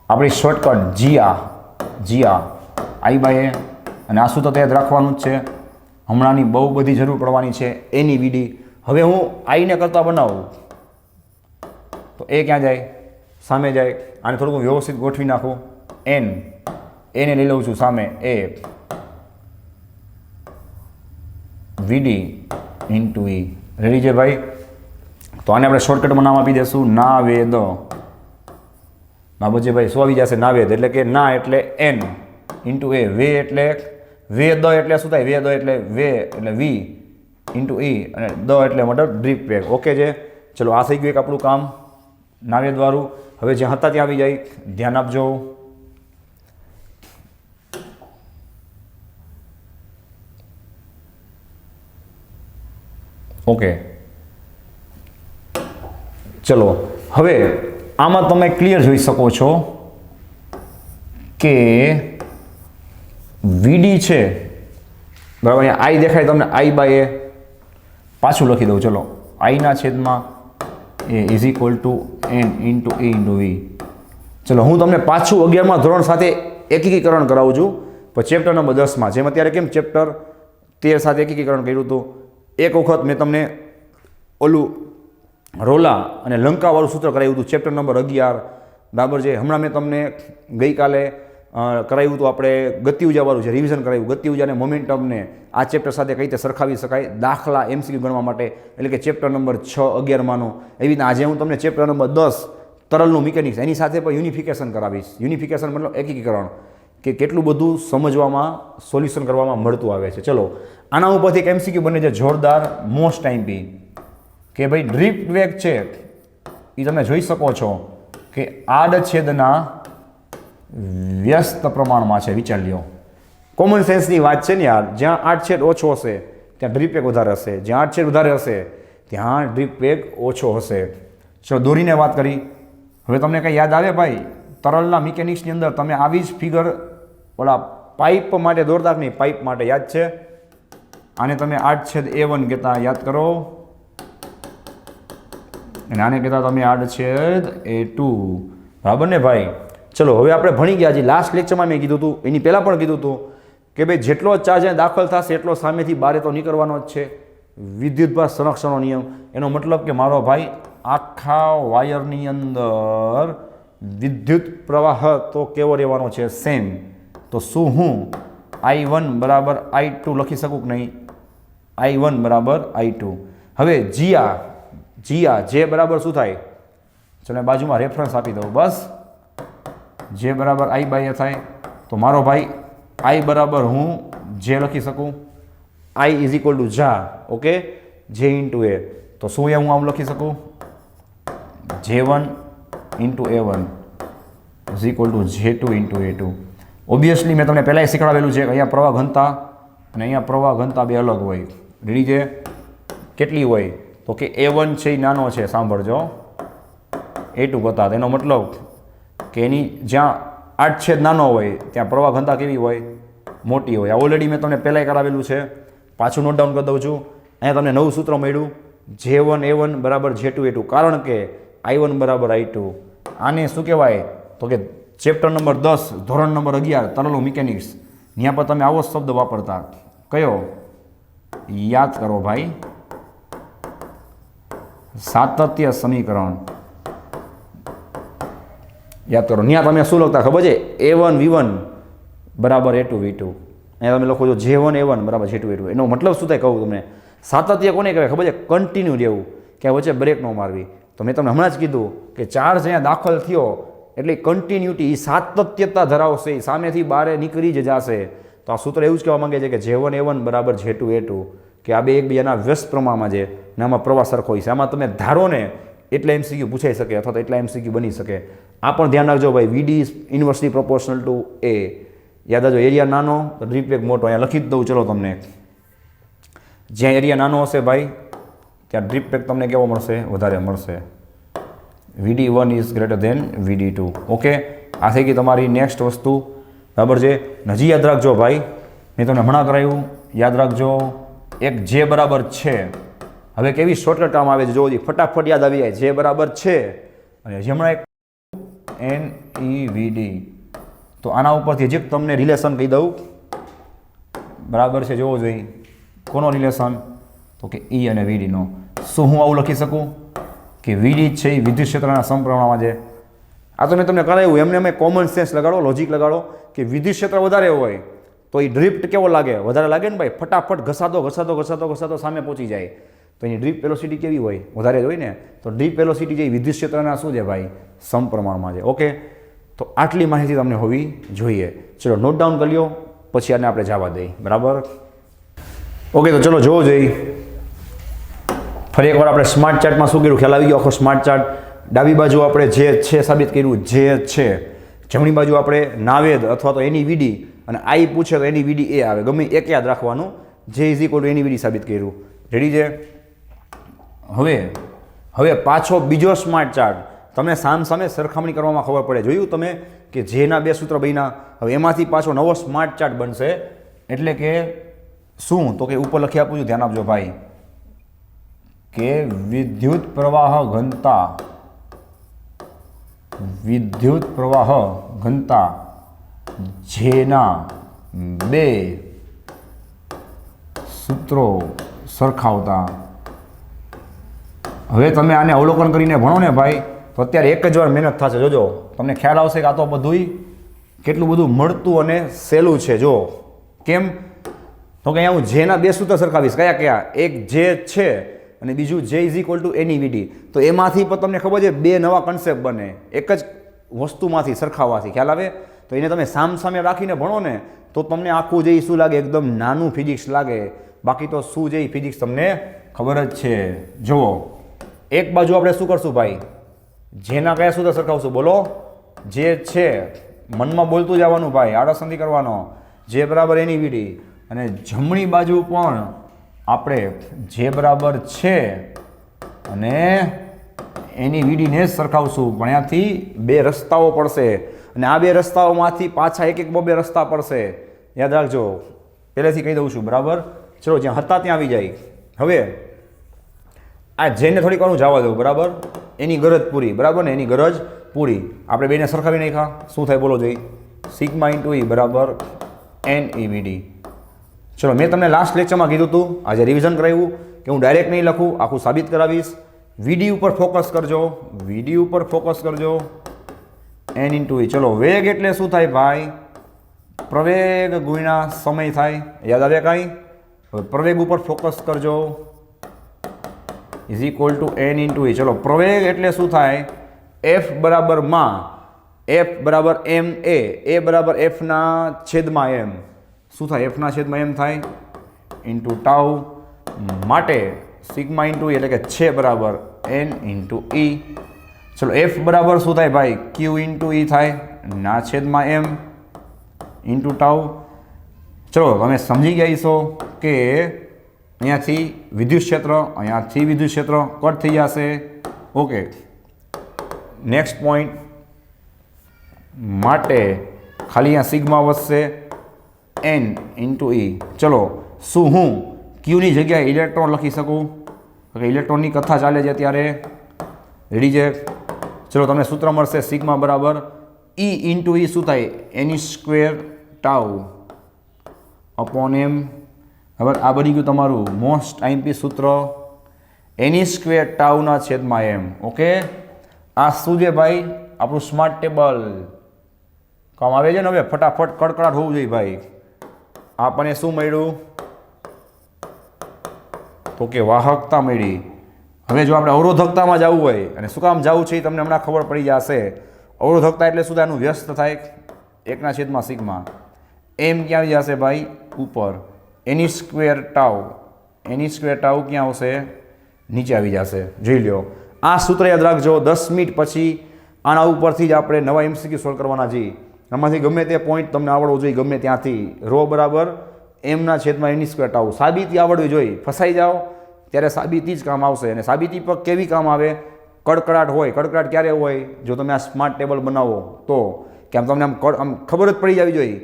આપણી શોર્ટકટ જીઆ આઈ બાય એ, અને આ સૂત્ર તો યાદ રાખવાનું જ છે. હમણાંની બહુ બધી જરૂર પડવાની છે એની વીડી. હવે હું આઈને કરતાં બનાવું તો એ ક્યાં જાય? સામે જાય. આને થોડુંક વ્યવસ્થિત ગોઠવી નાખું. એને લઈ લઉં છું સામે, એ વીડી ઇન્ટુ ઈ. રેડી છે ભાઈ? તો આને આપણે શોર્ટકટમાં નામ આપી દઈશું નાવેદ. બરાબર છે ભાઈ? શું આવી જશે? નાવેદ. એટલે કે ના એટલે એન ઇન્ટુ એ, વે એટલે વેદ એટલે શું થાય? વેદ એટલે વે એટલે વી ઇન્ટુ ઈ, અને દ એટલે મતલબ ડ્રીપ પેક. ઓકે છે? ચલો, આ થઈ ગયું એક આપણું કામ નાવેદવાળું. હવે જ્યાં હતા ત્યાં આવી જાય, ધ્યાન આપજો. ઓકે, ચલો હવે આમાં તમે ક્લિયર જોઈ શકો છો કે વીડી છે બરાબર. અહીંયા આઈ દેખાય તમને, આઈ બાય એ. પાછું લખી દઉં, ચલો. આઈના છેદમાં A is equal to N into A into V. ચલો, હું તમને પાછું 11મા ધોરણ સાથે એકીકરણ કરાવું છું. પણ ચેપ્ટર નંબર 10માં, જેમ અત્યારે કેમ ચેપ્ટર 13 સાથે એકીકરણ કર્યું હતું, એક વખત મેં તમને ઓલું રોલા અને લંકાવાળું સૂત્ર કરાવ્યું હતું, ચેપ્ટર નંબર 11 બરાબર છે. હમણાં મેં તમને ગઈકાલે કરાવ્યું હતું આપણે ગતિ ઉર્જાવાળું છે, રિવિઝન કરાવ્યું. ગતિ ઉર્જા અને મોમેન્ટમને આ ચેપ્ટર સાથે કઈ રીતે સરખાવી શકાય દાખલા એમસીક્યુ ગણવા માટે, એટલે કે ચેપ્ટર નંબર 6 11માનો. એવી રીતના આજે હું તમને ચેપ્ટર નંબર 10 તરલનું મિકેનિક્સ એની સાથે પણ યુનિફિકેશન કરાવીશ. યુનિફિકેશન મતલબ એકીકરણ, કે કેટલું બધું સમજવામાં સોલ્યુશન કરવામાં મળતું આવે છે. ચલો, આના ઉપરથી એક એમસીક્યુ બને છે જોરદાર, મોસ્ટ ટાઈમપી, કે ભાઈ ડ્રીપ વેગ છે એ તમે જોઈ શકો છો કે આડછેદના વ્યસ્ત પ્રમાણમાં છે. વિચાર લ્યો, કોમન સેન્સની વાત છે ને યાર. જ્યાં આડછેદ ઓછો હશે ત્યાં ડ્રીપ વેગ વધારે હશે, જ્યાં આડછેદ વધારે હશે ત્યાં ડ્રીપ વેગ ઓછો હશે. ચલો, દોરીને વાત કરી. હવે તમને કંઈ યાદ આવે ભાઈ? તરલના મિકેનિક્સની અંદર તમે આવી જ ફિગર ઓલા પાઇપ માટે દોરતા નહીં? પાઇપ માટે યાદ છે? આને તમે આડછેદ A1 કહેતા, યાદ કરો. અને આને કહેતા તમે આડછેદ A2. બરાબર ને ભાઈ? ચલો, હવે આપણે ભણી ગયા છીએ. લાસ્ટ લેક્ચરમાં મેં કીધું હતું, એની પહેલાં પણ કીધું હતું કે ભાઈ જેટલો ચાર્જ દાખલ થશે એટલો સામેથી બારે તો નીકળવાનો જ છે. વિદ્યુતભાર સંરક્ષણનો નિયમ. એનો મતલબ કે મારો ભાઈ આખા વાયરની અંદર વિદ્યુત પ્રવાહ તો કેવો રહેવાનો છે? સેમ. તો શું હું I1 બરાબર I2 લખી શકું કે નહીં? I1 બરાબર I2. હવે જીયા જે બરાબર શું થાય? ચલો, બાજુમાં રેફરન્સ આપી દઉં બસ. જે બરાબર આઈ બાય એ થાય. તો મારો ભાઈ આઈ બરાબર હું જે લખી શકું, આઈ ઇઝ ઇક્વલ ટુ જા. ઓકે, જે ઇન્ટુ એ. તો શું એ હું આમ લખી શકું? J1 into A1 is equal two J2 into A2. Obviously મેં તમને પહેલાં શીખવાડેલું છે કે અહીંયા પ્રવાહ ઘનતા અને અહીંયા પ્રવાહ ઘનતા બે અલગ હોય. રેડી છે? કેટલી હોય? તો કે A1 છે એ નાનો છે, સાંભળજો, A2 કરતાં. એનો મતલબ કે એની જ્યાં આડછેદ નાનો હોય ત્યાં પ્રવાહ ઘનતા કેવી હોય? મોટી હોય. ઓલરેડી મેં તમને પહેલાંય કરાવેલું છે, પાછું નોટ ડાઉન કરી દઉં છું. અહીંયા તમને નવું સૂત્ર મળ્યું, J1 A1 બરાબર J2 A2, કારણ કે I1 બરાબર I2. આને શું કહેવાય? તો કે ચેપ્ટર નંબર 10 ધોરણ નંબર 11 તરલનું મિકેનિક્સ, ત્યાં પર તમે આવો શબ્દ વાપરતા. કયો? યાદ કરો ભાઈ, સાતત્ય સમીકરણ. યાદ કરો. ત્યાં તમે શું લખતા ખબર છે? A1 V1 બરાબર A2 V2. અહીંયા તમે લખો છો J1 A1 બરાબર J2 A2. એનો મતલબ શું થાય કહું તમને? સાતત્ય કોને કહેવાય ખબર છે? કન્ટિન્યુ રહેવું, ક્યાં વચ્ચે બ્રેક ન મારવી. તો મેં તમને હમણાં જ કીધું કે ચાર્જ અહીંયા દાખલ થયો એટલે કન્ટિન્યુટી, સાતત્યતા ધરાવશે, સામેથી બારે નીકળી જ જશે. તો આ સૂત્ર એવું જ કહેવા માંગે છે કે J1 A1 બરાબર J2 A2, કે આ બે એકબીજાના વ્યસ્ત પ્રમાણમાં છે ને આમાં પ્રવાહ સરખો હોય છે. આમાં તમે ધારો ને એટલા એમસીક્યુ પૂછાઈ શકે અથવા તો એટલા એમસીક્યુ બની શકે. આ પણ ધ્યાન રાખજો ભાઈ, VD is inversely proportional to A. યાદ રાખજો, એરિયા નાનો ડ્રીપ વેગ મોટો. અહીંયા લખી જ દઉં ચલો તમને. જ્યાં એરિયા નાનો હશે ભાઈ ત્યાં ડ્રીપ વેગ તમને કેવો મળશે? વધારે મળશે. VD1 is greater than VD2. Okay, આ થઈ ગઈ તમારી નેક્સ્ટ વસ્તુ. બરાબર છે. હજી યાદ રાખજો ભાઈ, મેં તમને હમણાં કરાવ્યું, યાદ રાખજો. એક જે બરાબર છે, હવે કેવી શોર્ટકટ કામ આવે છે જો ફટાફટ યાદ આવી જાય. જે બરાબર છે અને હજી હમણાં એક NEVD, તો આના ઉપરથી હજી તમને રિલેશન કહી દઉં. બરાબર છે, જોવો જોઈએ કોનો રિલેશન, તો કે E અને VDનો. શું હું આવું લખી શકું કે VD છે એ વિદ્યુત ક્ષેત્રના સમપ્રમાણમાં છે. આ તો મેં તમને કરાવ્યું, એમને અમે કોમન સેન્સ લગાડો, લોજિક લગાડો કે વિદ્યુત ક્ષેત્ર વધારે હોય તો એ ડ્રિફ્ટ કેવો લાગે, વધારે લાગે ને ભાઈ, ફટાફટ ઘસાતો સામે પહોંચી જાય. તો એની ડ્રીપ વેલોસિટી કેવી હોય, વધારે જ હોય ને. તો ડ્રીપ વેલોસિટી જે વિદ્યુત ક્ષેત્રના શું છે ભાઈ, સમપ્રમાણમાં છે. ઓકે, તો આટલી માહિતી તમને હોવી જોઈએ. ચલો નોટ ડાઉન કરી લો, પછી આને આપણે જવા દઈએ. બરાબર, ઓકે. તો ચલો જોવો જોઈએ ફરી એકવાર આપણે સ્માર્ટ ચાર્ટમાં શું કર્યું, ખ્યાલ આવી ગયો આખો સ્માર્ટ ચાર્ટ. ડાબી બાજુ આપણે જે છે સાબિત કર્યું, જે છે. જમણી બાજુ આપણે નાવેદ અથવા તો NEVD, અને આઈ પૂછે તો NEVD એ આવે, ગમે એક યાદ રાખવાનું. જે ઇઝ ઇક્વલ ટુ NEVD સાબિત કર્યું. રેડી છે. હવે પાછો બીજો સ્માર્ટ ચાર્ટ તમને સામે સરખામણી કરવામાં ખબર પડે. જોયું તમે કે જેના બે સૂત્ર બન્યા, હવે એમાંથી પાછો નવો સ્માર્ટ ચાર્ટ બનશે. એટલે કે શું, તો કે ઉપર લખી આપું છું, ધ્યાન આપજો ભાઈ, કે વિદ્યુત પ્રવાહ ઘનતા જેના બે સૂત્રો સરખાવતા. હવે તમે આને અવલોકન કરીને ભણો ને ભાઈ, તો અત્યારે એક જ વાર મહેનત થશે. જોજો તમને ખ્યાલ આવશે કે આ તો બધુંય કેટલું બધું મળતું અને સહેલું છે. જો કેમ, તો કે અહીંયા હું જેના બે સૂત્ર સરખાવીશ. કયા? એક જે છે અને બીજું જે ઇઝ ઇક્વલ ટુ NEVD. તો એમાંથી પણ તમને ખબર છે બે નવા કન્સેપ્ટ બને એક જ વસ્તુમાંથી સરખાવવાથી. ખ્યાલ આવે? તો એને તમે સામે રાખીને ભણો ને તો તમને આખું જે શું લાગે, એકદમ નાનું ફિઝિક્સ લાગે. બાકી તો શું જે ફિઝિક્સ તમને ખબર જ છે. જુઓ, એક બાજુ આપણે શું કરશું ભાઈ, જેના કયા સૂત્ર સરખાવશું, બોલો. જે છે, મનમાં બોલતું જવાનું ભાઈ, આળસ નથી કરવાનો. જે બરાબર NEVD. અને જમણી બાજુ પણ આપણે જે બરાબર છે અને NEVD ને જ સરખાવશું. પણ અહીંયાથી બે રસ્તાઓ પડશે અને આ બે રસ્તાઓમાંથી પાછા એક બે રસ્તા પડશે. યાદ રાખજો, પહેલેથી કહી દઉં છું. બરાબર, ચલો જ્યાં હતા ત્યાં આવી જાય. હવે આ જેને થોડીક વાર હું જવા દઉં. બરાબર, એની ગરજ પૂરી. બરાબર ને, એની ગરજ પૂરી. આપણે બેને સરખાવી નાખ્યા. શું થાય બોલો જોઈ, સિગ્મા ઇન્ટુ E બરાબર NEVD. ચલો, મેં તમને લાસ્ટ લેક્ચરમાં કીધું હતું, આજે રિવિઝન કરાવ્યું કે હું ડાયરેક્ટ નહીં લખું, આખું સાબિત કરાવીશ. VD ઉપર ફોકસ કરજો, VD ઉપર ફોકસ કરજો. N into E. ચલો, વેગ એટલે શું થાય ભાઈ, પ્રવેગ ગુણ્યા સમય થાય. યાદ આવે કાંઈ? હવે પ્રવેગ ઉપર ફોકસ કરજો, is equal two N into E. ચલો, પ્રવેગ એટલે શું થાય, F બરાબર M A બરાબર F ના છેદમાં M. શું થાય, F ના છેદમાં M થાય ઇન્ટુ ટાઉ. માટે સિગ્મા ઇન્ટુ એટલે કે છે બરાબર N ઇન્ટુ E. ચલો, F બરાબર શું થાય ભાઈ, Q ઇન્ટુ E થાય ના છેદમાં M ઇન્ટુ ટાઉ. ચલો, તમે સમજી ગયા છો કે અહીંયાથી વિદ્યુત ક્ષેત્ર, અહીંયાથી વિદ્યુત ક્ષેત્ર કટ થઈ જશે. ઓકે, નેક્સ્ટ પોઈન્ટ માટે ખાલી અહીંયા સિગ્મા વધશે N ઇન્ટુ E. ચલો, શું હું ક્યુની જગ્યાએ ઇલેક્ટ્રોન લખી શકું? ઇલેક્ટ્રોનની કથા ચાલે છે અત્યારે. રેડી છે? ચલો, તમને સૂત્ર મળશે સિગ્મા બરાબર E ઇન્ટુ E. શું થાય, એની સ્ક્વેર ટાઉ અપોન M. હવે આ બની ગયું તમારું મોસ્ટ આઈમ્પી સૂત્ર, એની સ્ક્વેર ટાઉના છેદમાં M. ઓકે, આ શું છે ભાઈ, આપણું સ્માર્ટ ટેબલ કામ આવે છે ને. હવે ફટાફટ કડકડાટ હોવું જોઈએ ભાઈ. આપણને શું મળ્યું, તો કે વાહકતા મળી. હવે જો આપણે અવરોધકતામાં જવું હોય, અને શું કામ જવું છે એ તમને હમણાં ખબર પડી જશે. અવરોધકતા એટલે શું થાય, એનું વ્યસ્ત થાય એકના છેદમાં સિગ્મા. M ક્યાં આવી જશે ભાઈ, ઉપર. એની સ્ક્વેર ટાઉ ક્યાં આવશે, નીચે આવી જશે. જોઈ લો, આ સૂત્ર યાદ રાખજો. 10 મિનિટ પછી આના ઉપરથી જ આપણે નવા MCQ સોલ્વ કરવાના છીએ. આમાંથી ગમે તે પોઈન્ટ તમને આવડવો જોઈએ, ગમે ત્યાંથી. રો બરાબર M ના છેદમાં એની સ્ક્વેર ટાઉ. સાબિતી આવડવી જોઈએ. ફસાઈ જાઓ ત્યારે સાબિતી જ કામ આવશે. અને સાબિતી પર કેવી કામ આવે, કડકડાટ હોય. કડકડાટ ક્યારે હોય, જો તમે આ સ્માર્ટ ટેબલ બનાવો તો કે આમ તમને આમ ખબર જ પડી જવી જોઈએ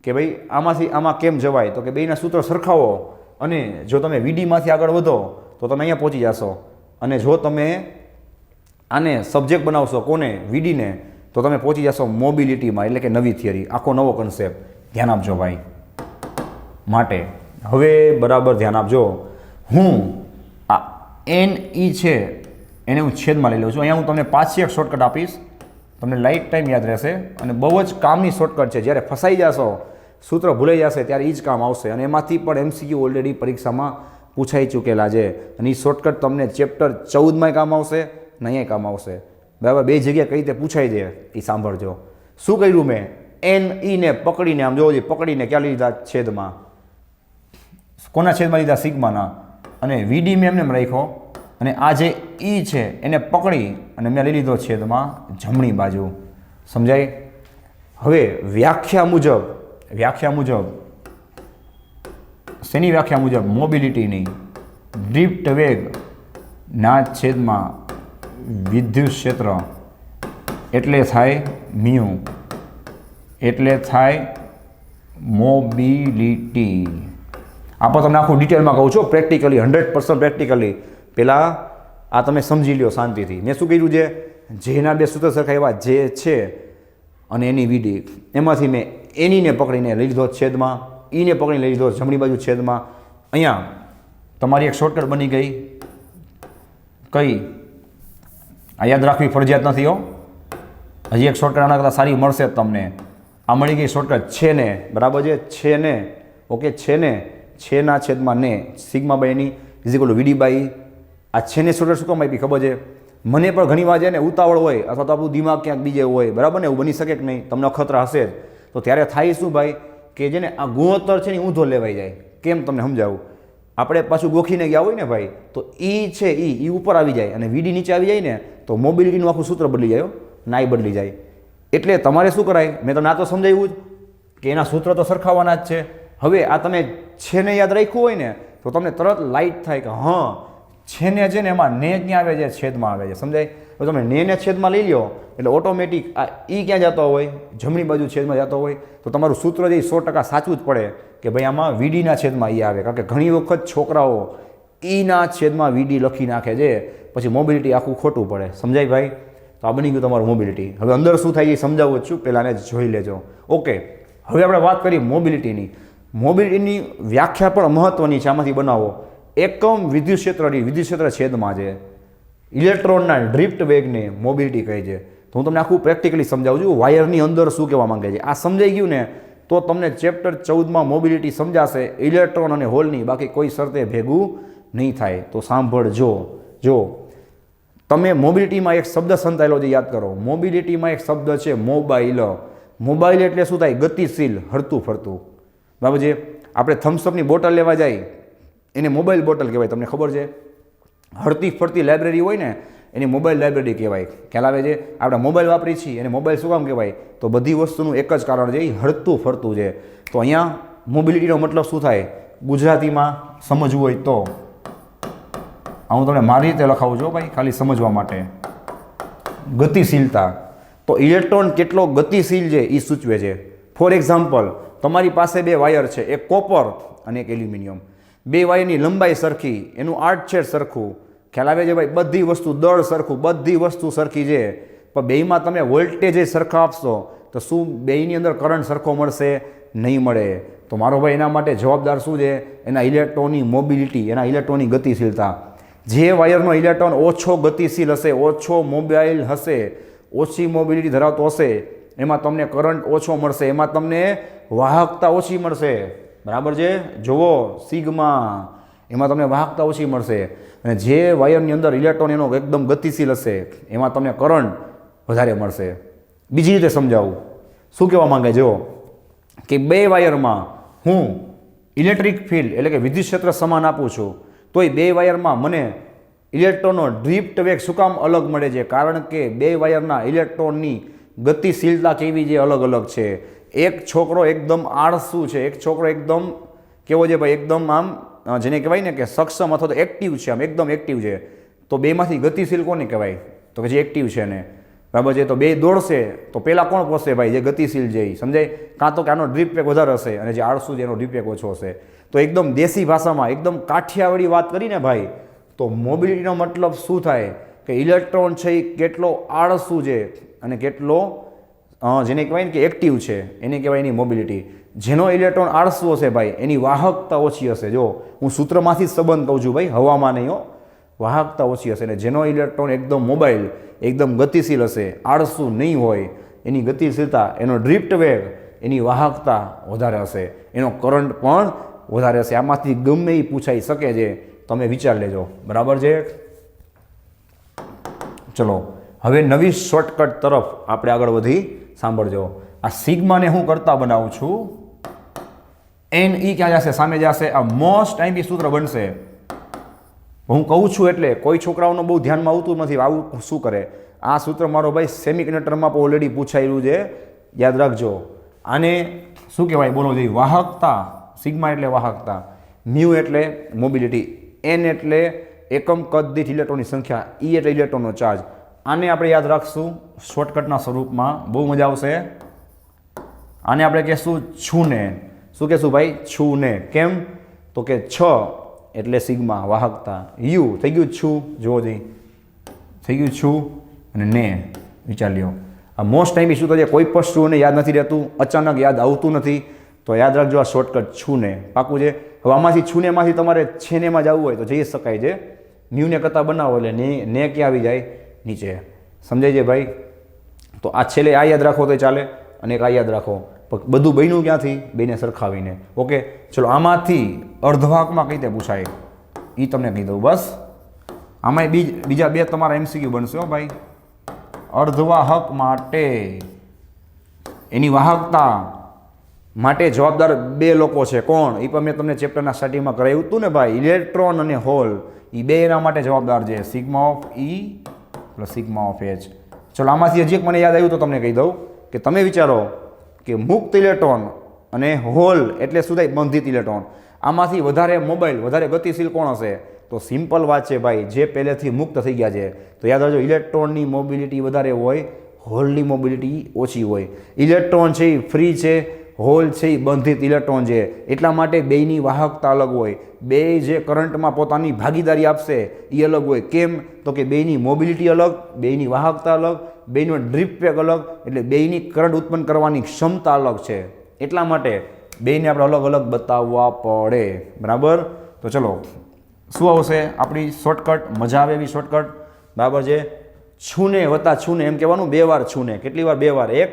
કે ભાઈ આમાંથી આમાં કેમ જવાય, તો કે બેયના સૂત્ર સરખાવો અને જો તમે વીડીમાંથી આગળ વધો તો તમે અહીંયા પહોંચી જશો, અને જો તમે આને સબ્જેક્ટ બનાવશો કોને, વીડીને, તો તમે પહોંચી જશો મોબિલિટીમાં, એટલે કે નવી થિયરી, આખો નવો કન્સેપ્ટ. ધ્યાન આપજો ભાઈ. માટે હવે બરાબર ધ્યાન આપજો. હું આ NE છે એને હું છેદમાં લઈ લઉં છું. અહીંયા હું તમને પાછી એક શોર્ટકટ આપીશ, તમને લાઈફ ટાઈમ યાદ રહેશે અને બહુ જ કામની શોર્ટકટ છે. જ્યારે ફસાઈ જશો, સૂત્ર ભૂલાઈ જશે, ત્યારે એ જ કામ આવશે. અને એમાંથી પણ MCQ ઓલરેડી પરીક્ષામાં પૂછાઈ ચૂકેલા છે. અને એ શોર્ટકટ તમને ચેપ્ટર 14માં કામ આવશે ને અહીંયા કામ આવશે. બરાબર, બે જગ્યાએ કઈ રીતે પૂછાઈ દે એ સાંભળજો. શું કર્યું મેં? NE ને પકડીને, આમ જોવો, પકડીને ક્યાં લીધા? છેદમાં. કોના છેદમાં લીધા? સિગ્માના. અને VD મેં એમને રાખ્યો, અને આ જે E છે એને પકડી અને મેં લઈ લીધો છેદમાં જમણી બાજુ. સમજાય? હવે વ્યાખ્યા મુજબ શેની વ્યાખ્યા મુજબ? મોબિલિટીની. ડ્રિફ્ટ વેગ ના છેદમાં વિદ્યુત ક્ષેત્ર એટલે થાય મ્યુ, એટલે થાય મોબિલિટી. આપણે તમને આખું ડિટેલમાં કહું છું, પ્રેક્ટિકલી, 100% પ્રેક્ટિકલી. પહેલાં આ તમે સમજી લ્યો શાંતિથી. મેં શું કર્યું છે? જેના બે સૂત્ર સરખા એવા જે છે અને એની વીડી, એમાંથી મેં એનીને પકડીને લઈ લીધો છેદમાં, ઈને પકડીને લઈ લીધો જમણી બાજુ છેદમાં. અહીંયા તમારી એક શોર્ટકટ બની ગઈ. કઈ? આ યાદ રાખવી ફરજિયાત નથી હો. હજી એક શોર્ટકટ આના કરતાં સારી મળશે તમને. આ મળી ગઈ શોર્ટકટ છે ને, બરાબર છે? છે ને, ઓકે, છે ને, છેના છેદમાં ને સિગ્મા બાય એની is equal to VD by. આ છે ને શોર્ટકટ શું કામ આપી ખબર છે? મને પણ ઘણી વાર છે ને ઉતાવળ હોય અથવા તો આપણું દિમાગ ક્યાંક બીજે હોય, બરાબર ને? એવું બની શકે કે નહીં, તમને અખતરા હશે જ. તો ત્યારે થાય શું ભાઈ કે જેને આ ગુણોત્તર છે ને ઊંધો લેવાઈ જાય. કેમ તમને સમજાવું? આપણે પાછું ગોખીને ગયા હોય ને ભાઈ, તો E છે, E ઉપર આવી જાય અને VD નીચે આવી જાય ને, તો મોબિલિટીનું આખું સૂત્ર બદલી જાય, નાય બદલી જાય. એટલે તમારે શું કરાય? મેં તમને આ તો સમજાવ્યું જ કે એના સૂત્ર તો સરખાવવાના જ છે. હવે આ તમે છે ને યાદ રાખ્યું હોય ને તો તમને તરત લાઇટ થાય કે હા, છે ને એમાં ને ક્યાં આવે છે? છેદમાં આવે છે. સમજાય? તો તમે ને છેદમાં લઈ લો એટલે ઓટોમેટિક આ E ક્યાં જતો હોય? જમણી બાજુ છેદમાં જતો હોય. તો તમારું સૂત્ર જે 100% સાચું જ પડે કે ભાઈ આમાં VDના છેદમાં E આવે. કારણ કે ઘણી વખત છોકરાઓ Eના છેદમાં VD લખી નાખે છે, પછી મોબિલિટી આખું ખોટું પડે. સમજાય ભાઈ? તો આ બની ગયું તમારું મોબિલિટી. હવે અંદર શું થાય એ સમજાવું જ છું, પહેલાં ને જોઈ લેજો. ઓકે, હવે આપણે વાત કરીએ મોબિલિટીની. મોબિલિટીની વ્યાખ્યા પણ મહત્વની છે. આમાંથી બનાવો એકમ વિદ્યુત ક્ષેત્ર છેદમાં છે. ઇલેક્ટ્રોનના ડ્રિફ્ટ વેગને મોબિલિટી કહે છે. તો હું તમને આખું પ્રેક્ટિકલી સમજાવું છું વાયરની અંદર શું કહેવા માંગે છે. આ સમજાઈ ગયું ને તો તમને ચેપ્ટર 14માં મોબિલિટી સમજાશે, ઇલેક્ટ્રોન અને હોલની. બાકી કોઈ શરતે ભેગું નહીં થાય. તો સાંભળજો. જો તમે મોબિલિટીમાં એક શબ્દ સંતાયેલો છે, યાદ કરો. મોબિલિટીમાં એક શબ્દ છે મોબાઈલ. મોબાઈલ એટલે શું થાય? ગતિશીલ, હરતું ફરતું. બરાબર છે? આપણે થમ્સઅપની બોટલ લેવા જાય એને મોબાઈલ બોટલ કહેવાય. તમને ખબર છે? હરતી ફરતી લાઇબ્રેરી હોય ને એની મોબાઈલ લાઇબ્રેરી કહેવાય. ખ્યાલ આવે છે? આપણે મોબાઈલ વાપરીએ છીએ એને મોબાઈલ શું કામ કહેવાય? તો બધી વસ્તુનું એક જ કારણ છે, એ હરતું ફરતું છે. તો અહીંયા મોબિલિટીનો મતલબ શું થાય? ગુજરાતીમાં સમજવું હોય તો હું તમને મારી રીતે લખાવું છું ભાઈ, ખાલી સમજવા માટે. ગતિશીલતા. તો ઇલેક્ટ્રોન કેટલો ગતિશીલ છે એ સૂચવે છે. ફોર એક્ઝામ્પલ, તમારી પાસે બે વાયર છે, એક કોપર અને એક એલ્યુમિનિયમ. બે વાયરની લંબાઈ સરખી, એનું આડછેદ સરખું. ખ્યાલ આવે છે ભાઈ? બધી વસ્તુ, દળ સરખું, બધી વસ્તુ સરખી છે. પણ બેયમાં તમે વોલ્ટેજ સરખા આપશો તો શું બેયની અંદર કરંટ સરખો મળશે? નહીં મળે. તો મારો ભાઈ એના માટે જવાબદાર શું છે? એના ઇલેક્ટ્રોનની મોબિલિટી, એના ઇલેક્ટ્રોનની ગતિશીલતા. જે વાયરનો ઇલેક્ટ્રોન ઓછો ગતિશીલ હશે, ઓછો મોબાઈલ હશે, ઓછી મોબિલિટી ધરાવતો હશે, એમાં તમને કરંટ ઓછો મળશે, એમાં તમને વાહકતા ઓછી મળશે. બરાબર છે? જુઓ, સિગ્મા, એમાં તમને વાહકતા ઓછી મળશે. અને જે વાયરની અંદર ઇલેક્ટ્રોન એનો એકદમ ગતિશીલ હશે એમાં તમને કરંટ વધારે મળશે. બીજી રીતે સમજાવું. શું કહેવા માંગે? જો કે બે વાયરમાં હું ઇલેક્ટ્રિક ફિલ્ડ એટલે કે વિદ્યુત ક્ષેત્ર સમાન આપું છું, તોય બે વાયરમાં મને ઇલેક્ટ્રોનનો ડ્રિફ્ટ વેગ શું કામ અલગ મળે છે? કારણ કે બે વાયરના ઇલેક્ટ્રોનની ગતિશીલતા કેવી છે? અલગ અલગ છે. એક છોકરો એકદમ આળસુ છે, એક છોકરો એકદમ કેવો છે ભાઈ? એકદમ આમ જેને કહેવાય ને કે સક્ષમ અથવા તો એક્ટિવ છે, આમ એકદમ એક્ટિવ છે. તો બેમાંથી ગતિશીલ કોને કહેવાય? તો કે જે એક્ટિવ છે ને. બરાબર છે. તો બે દોડશે તો પહેલાં કોણ પહોંચશે ભાઈ? જે ગતિશીલ છે એ, સમજાય? કાં તો કે આનો ડ્રીપ વેગ વધારે હશે અને જે આળસુ છે એનો ડ્રીપ વેગ ઓછો હશે. તો એકદમ દેશી ભાષામાં એકદમ કાઠિયાવાડી વાત કરીને ભાઈ, તો મોબિલિટીનો મતલબ શું થાય કે ઇલેક્ટ્રોન છે એ કેટલો આળસુ છે અને કેટલો જેને કહેવાય ને કે એક્ટિવ છે એને કહેવાય એની મોબિલિટી. જેનો ઇલેક્ટ્રોન આળસુ હશે ભાઈ એની વાહકતા ઓછી હશે. જો હું સૂત્રમાંથી જ સંબંધ કહું છું ભાઈ, હવામાં નહીં હો, વાહકતા ઓછી હશે. અને જેનો ઇલેક્ટ્રોન એકદમ મોબાઈલ એકદમ ગતિશીલ હશે, આળસુ નહીં હોય, એની ગતિશીલતા, એનો ડ્રિફ્ટ વેગ, એની વાહકતા વધારે હશે, એનો કરંટ પણ વધારે હશે. આમાંથી ગમે એ પૂછાઈ શકે છે, તમે વિચાર લેજો. બરાબર છે? ચલો હવે નવી શોર્ટકટ તરફ આપણે આગળ વધી. સાંભળજો, આ સિગ્માને હું કરતા બનાવું છું, એન ઈ ક્યાં જશે? સામે જશે. આ મોસ્ટ આઈમ્પી સૂત્ર બનશે. હું કહું છું એટલે કોઈ છોકરાઓનો બહુ ધ્યાનમાં આવતું નથી. આવું શું કરે? આ સૂત્ર મારો ભાઈ સેમિકન્ડક્ટરમાં પણ ઓલરેડી પૂછાયેલું છે, યાદ રાખજો. આને શું કહેવાય? બોલો જોઈએ. વાહકતા. સિગ્મા એટલે વાહકતા, મ્યુ એટલે મોબિલિટી, એન એટલે એકમ કદ દીઠ ઇલેક્ટ્રોનની સંખ્યા, ઈ એટલે ઇલેક્ટ્રોનનો ચાર્જ. આને આપણે યાદ રાખશું શોર્ટકટના સ્વરૂપમાં, બહુ મજા આવશે. આને આપણે કહેશું છૂને. શું કહેશું ભાઈ? છૂને. કેમ? તો કે છ એટલે સિગ્મા વાહકતા, યુ થઈ ગયું છું, જુઓ જઈ થઈ ગયું છું, અને ને વિચાર લ્યો. આ મોસ્ટ ટાઈમ શું થશે? કોઈ પણ વસ્તુને યાદ નથી રહેતું, અચાનક યાદ આવતું નથી, તો યાદ રાખજો આ શોર્ટકટ છૂને. પાકું છે? હવે આમાંથી છૂનેમાંથી તમારે છેનેમાં જવું હોય તો જઈ શકાય છે. મ્યુને કરતા બનાવો એટલે ને ક્યાં આવી જાય? નીચે. સમજાય છે ભાઈ? તો આ છેલ્લે આ યાદ રાખો તો ચાલે, અને એક આ યાદ રાખો. બધું બન્યું ક્યાંથી? બેને સરખાવીને. ઓકે, ચલો આમાંથી અર્ધવાહકમાં કઈ રીતે પૂછાય એ તમને કહી દઉં. બસ આમાં બીજા બે તમારા એમસીક્યુ બનશે હો ભાઈ. અર્ધવાહક માટે એની વાહકતા માટે જવાબદાર બે લોકો છે. કોણ? એ પણ મેં તમને ચેપ્ટરના સ્ટાર્ટિંગમાં કરાવ્યું હતું ને ભાઈ. ઇલેક્ટ્રોન અને હોલ, એ બે એના માટે જવાબદાર છે. Sigma of E plus sigma of H. ચલો આમાંથી હજી એક મને યાદ આવ્યું તો તમને કહી દઉં કે તમે વિચારો કે મુક્ત ઇલેક્ટ્રોન અને હોલ એટલે શું થાય? બંધિત ઇલેક્ટ્રોન. આમાંથી વધારે મોબાઈલ, વધારે ગતિશીલ કોણ હશે? તો સિમ્પલ વાત છે ભાઈ, જે પહેલેથી મુક્ત થઈ ગયા છે. તો યાદ રાખજો, ઇલેક્ટ્રોનની મોબિલિટી વધારે હોય, હોલની મોબિલિટી ઓછી હોય. ઇલેક્ટ્રોન છે એ ફ્રી છે, હોલ છે એ બંધિત ઇલેક્ટ્રોન છે. એટલા માટે બેયની વાહકતા અલગ હોય. બે જે કરંટમાં પોતાની ભાગીદારી આપશે એ અલગ હોય. કેમ? તો કે બેયની મોબિલિટી અલગ, બેયની વાહકતા અલગ, બેયનો ડ્રીપ વેગ અલગ, એટલે બેયની કરંટ ઉત્પન્ન કરવાની ક્ષમતા અલગ છે. એટલા માટે બેયને આપણે અલગ અલગ બતાવવા પડે. બરાબર? તો ચલો શું આવશે આપણી શોર્ટકટ? મજા આવે એવી શોર્ટકટ. બરાબર છે? છૂને વત્તા છૂને એમ કહેવાનું. બે વાર છૂને. કેટલી વાર? બે વાર. એક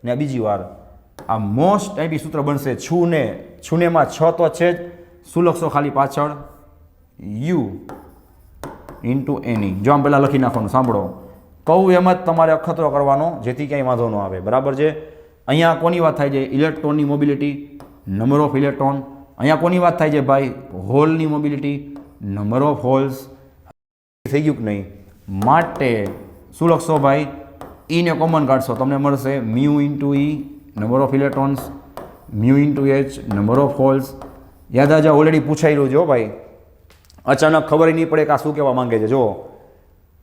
ને બીજી વાર. આ મોસ્ટ આઈપી સૂત્ર બનશે છૂને. છૂનેમાં છ તો છે જ. શું લખશો ખાલી પાછળ? યુ ઇન્ટુ એની. જો આમ પહેલાં લખી નાખવાનું. સાંભળો, કહું એમ જ તમારે અખતરો કરવાનો, જેથી ક્યાંય વાંધો ન આવે. બરાબર છે? અહીંયા કોની વાત થાય છે? ઇલેક્ટ્રોનની મોબિલિટી, નંબર ઓફ ઇલેક્ટ્રોન. અહીંયા કોની વાત થાય છે ભાઈ? હોલની મોબિલિટી, નંબર ઓફ હોલ્સ. થઈ ગયું કે નહીં? માટે શું લખશો ભાઈ? ઈને કોમન કાઢશો, તમને મળશે mu into E number of electrons, mu into H number of holes. યાદ આજે ઓલરેડી પૂછાયેલું છે ભાઈ. અચાનક ખબર નહીં પડે કે આ શું કહેવા માંગે છે. જો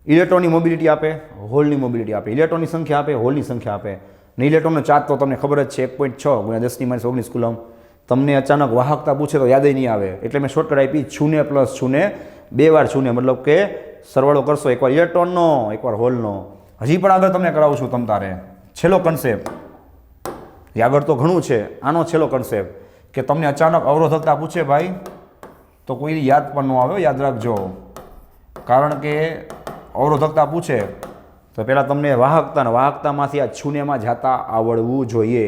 ઇલેક્ટ્રોનની મોબિલિટી આપે, હોલની મોબિલિટી આપે, ઇલેક્ટ્રોનની સંખ્યા આપે, હોલની સંખ્યા આપે. ને ઇલેક્ટ્રોનનો ચાર્જ તો તમને ખબર જ છે 1.6 × 10⁻19 કુલમ. તમને અચાનક વાહકતા પૂછે તો યાદ નહીં આવે, એટલે મેં શોર્ટકટ આપી છૂને પ્લસ છૂને. બે વાર છૂને મતલબ કે સરવાળો કરશો, એકવાર ઇલેક્ટ્રોનનો એકવાર હોલનો. હજી પણ આગળ તમને કરાવું છું તમ તારે. છેલ્લો કન્સેપ્ટ, આગળ તો ઘણું છે, આનો છેલ્લો કન્સેપ્ટ કે તમને અચાનક અવરોધકતા પૂછે ભાઈ તો કોઈ યાદ પણ ન આવે. યાદ રાખજો, કારણ કે અવરોધકતા પૂછે તો પહેલાં તમને વાહકતામાંથી આ છૂનેમાં જતા આવડવું જોઈએ.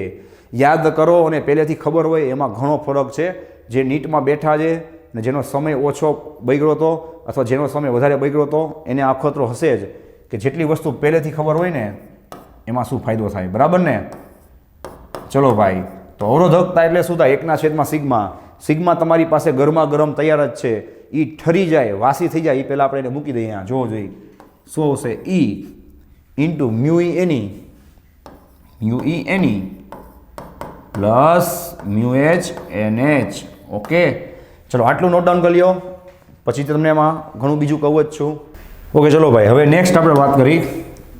યાદ કરો અને પહેલેથી ખબર હોય એમાં ઘણો ફરક છે. જે નીટમાં બેઠા છે ને જેનો સમય ઓછો બગડ્યો હતો અથવા જેનો સમય વધારે બગડ્યો હતો એને આ અખતરો હશે જ કે જેટલી વસ્તુ પહેલેથી ખબર હોય ને એમાં શું ફાયદો થાય. બરાબર ને? ચલો ભાઈ, તો અવરોધકતા એટલે શું થાય? 1/σ. સિગ્મા તમારી પાસે ગરમા ગરમ તૈયાર જ છે. એ ઠરી જાય, વાસી થઈ જાય એ પહેલાં આપણે એને મૂકી દઈએ. અહીંયા જોવો જોઈએ શું આવશે? ઈ ઇન્ટુ મ્યુ ઈ એની plus mu H N H. Okay, ચલો આટલું નોટ ડાઉન કરી લો, પછી તમને એમાં ઘણું બીજું કહું જ છું. ઓકે ચલો ભાઈ, હવે નેક્સ્ટ આપણે વાત કરી.